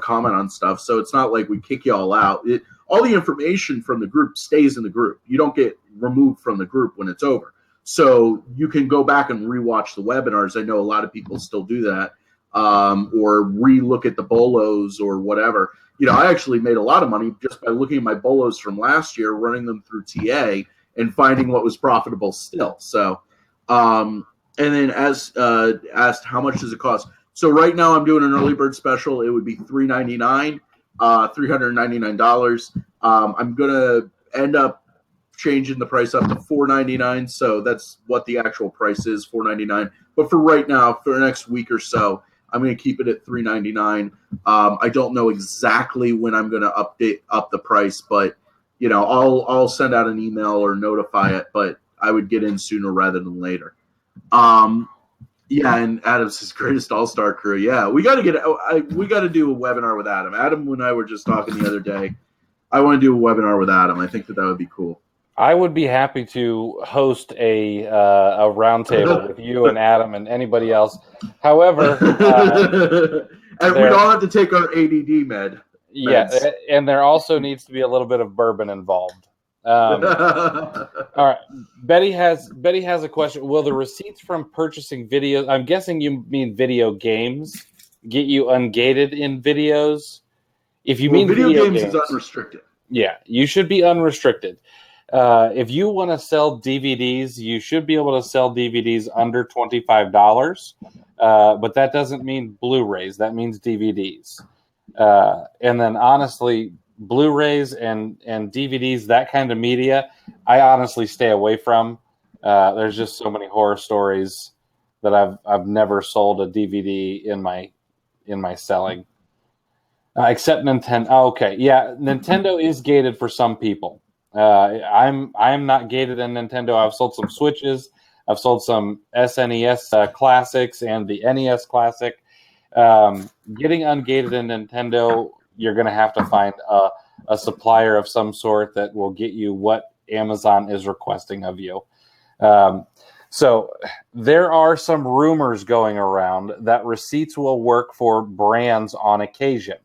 comment on stuff. So it's not like we kick you all out. All the information from the group stays in the group. You don't get removed from the group when it's over. So you can go back and rewatch the webinars. I know a lot of people still do that, or re-look at the BOLOs or whatever. I actually made a lot of money just by looking at my BOLOs from last year, running them through TA, and finding what was profitable still. So, and then as asked, how much does it cost? So right now I'm doing an early bird special. It would be $399. I'm gonna end up changing the price up to $499. So that's what the actual price is, $499. But for right now, for the next week or so, I'm going to keep it at $399. I don't know exactly when I'm going to update up the price, but I'll send out an email or notify it. But I would get in sooner rather than later. Yeah, and Adam's his greatest all-star crew. Yeah, we got to do a webinar with Adam. Adam and I were just talking the other day. I want to do a webinar with Adam. I think that would be cool. I would be happy to host a roundtable with you and Adam and anybody else. However, and we don't have to take our ADD meds. Yeah, and there also needs to be a little bit of bourbon involved. All right, Betty has a question. Will the receipts from purchasing videos? I'm guessing you mean video games. Get you ungated in videos. If you mean video games is unrestricted. Yeah, you should be unrestricted. If you want to sell DVDs, you should be able to sell DVDs under $25. But that doesn't mean Blu-rays. That means DVDs. And then honestly, Blu-rays and DVDs, that kind of media, I honestly stay away from. There's just so many horror stories that I've never sold a DVD in my selling. Except Nintendo. Oh, okay, yeah, Nintendo is gated for some people. I'm not gated in Nintendo. I've sold some Switches. I've sold some SNES classics and the NES Classic. Getting ungated in Nintendo, you're going to have to find a supplier of some sort that will get you what Amazon is requesting of you. So there are some rumors going around that receipts will work for brands on occasion.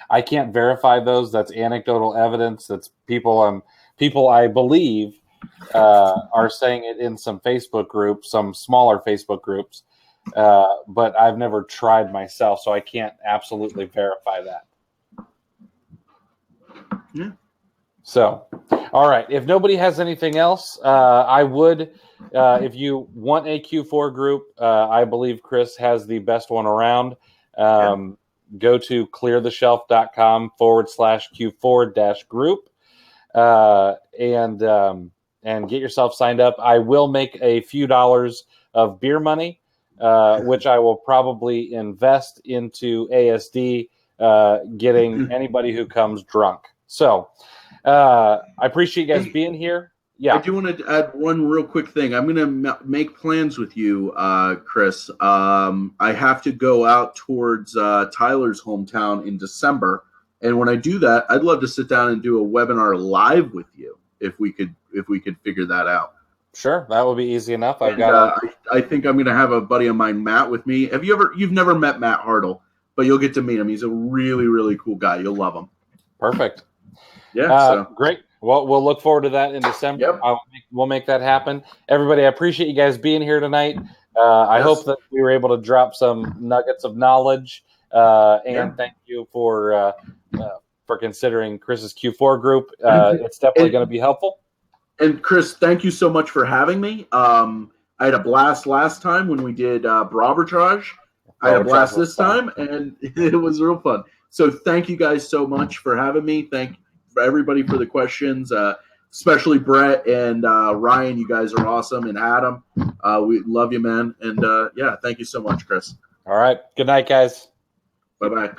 I can't verify those. That's anecdotal evidence. That's people I believe are saying it in some Facebook groups, some smaller Facebook groups, but I've never tried myself, so I can't absolutely verify that. Yeah. So, all right. If nobody has anything else, I would, if you want a Q4 group, I believe Chris has the best one around. Go to cleartheshelf.com/Q4-group and get yourself signed up. I will make a few dollars of beer money, which I will probably invest into ASD, getting anybody who comes drunk. So I appreciate you guys being here. Yeah, I do want to add one real quick thing. I'm going to make plans with you, Chris. I have to go out towards Tyler's hometown in December, and when I do that, I'd love to sit down and do a webinar live with you if we could figure that out. Sure, that will be easy enough. I've And, got I think I'm going to have a buddy of mine, Matt, with me. You've never met Matt Hartle, but you'll get to meet him. He's a really, really cool guy. You'll love him. perfect. Yeah. Great. Well, we'll look forward to that in December. Yep. We'll make that happen. Everybody, I appreciate you guys being here tonight. I Yes. hope that we were able to drop some nuggets of knowledge. And thank you for considering Chris's Q4 group. It's definitely going to be helpful. And Chris, thank you so much for having me. I had a blast last time when we did Brobertrage. I had a blast this time, and it was real fun. So thank you guys so much for having me. Thank for everybody for the questions, especially Brett and Ryan. You guys are awesome, and Adam. We love you, man. And yeah, thank you so much, Chris. All right. Good night, guys. Bye-bye.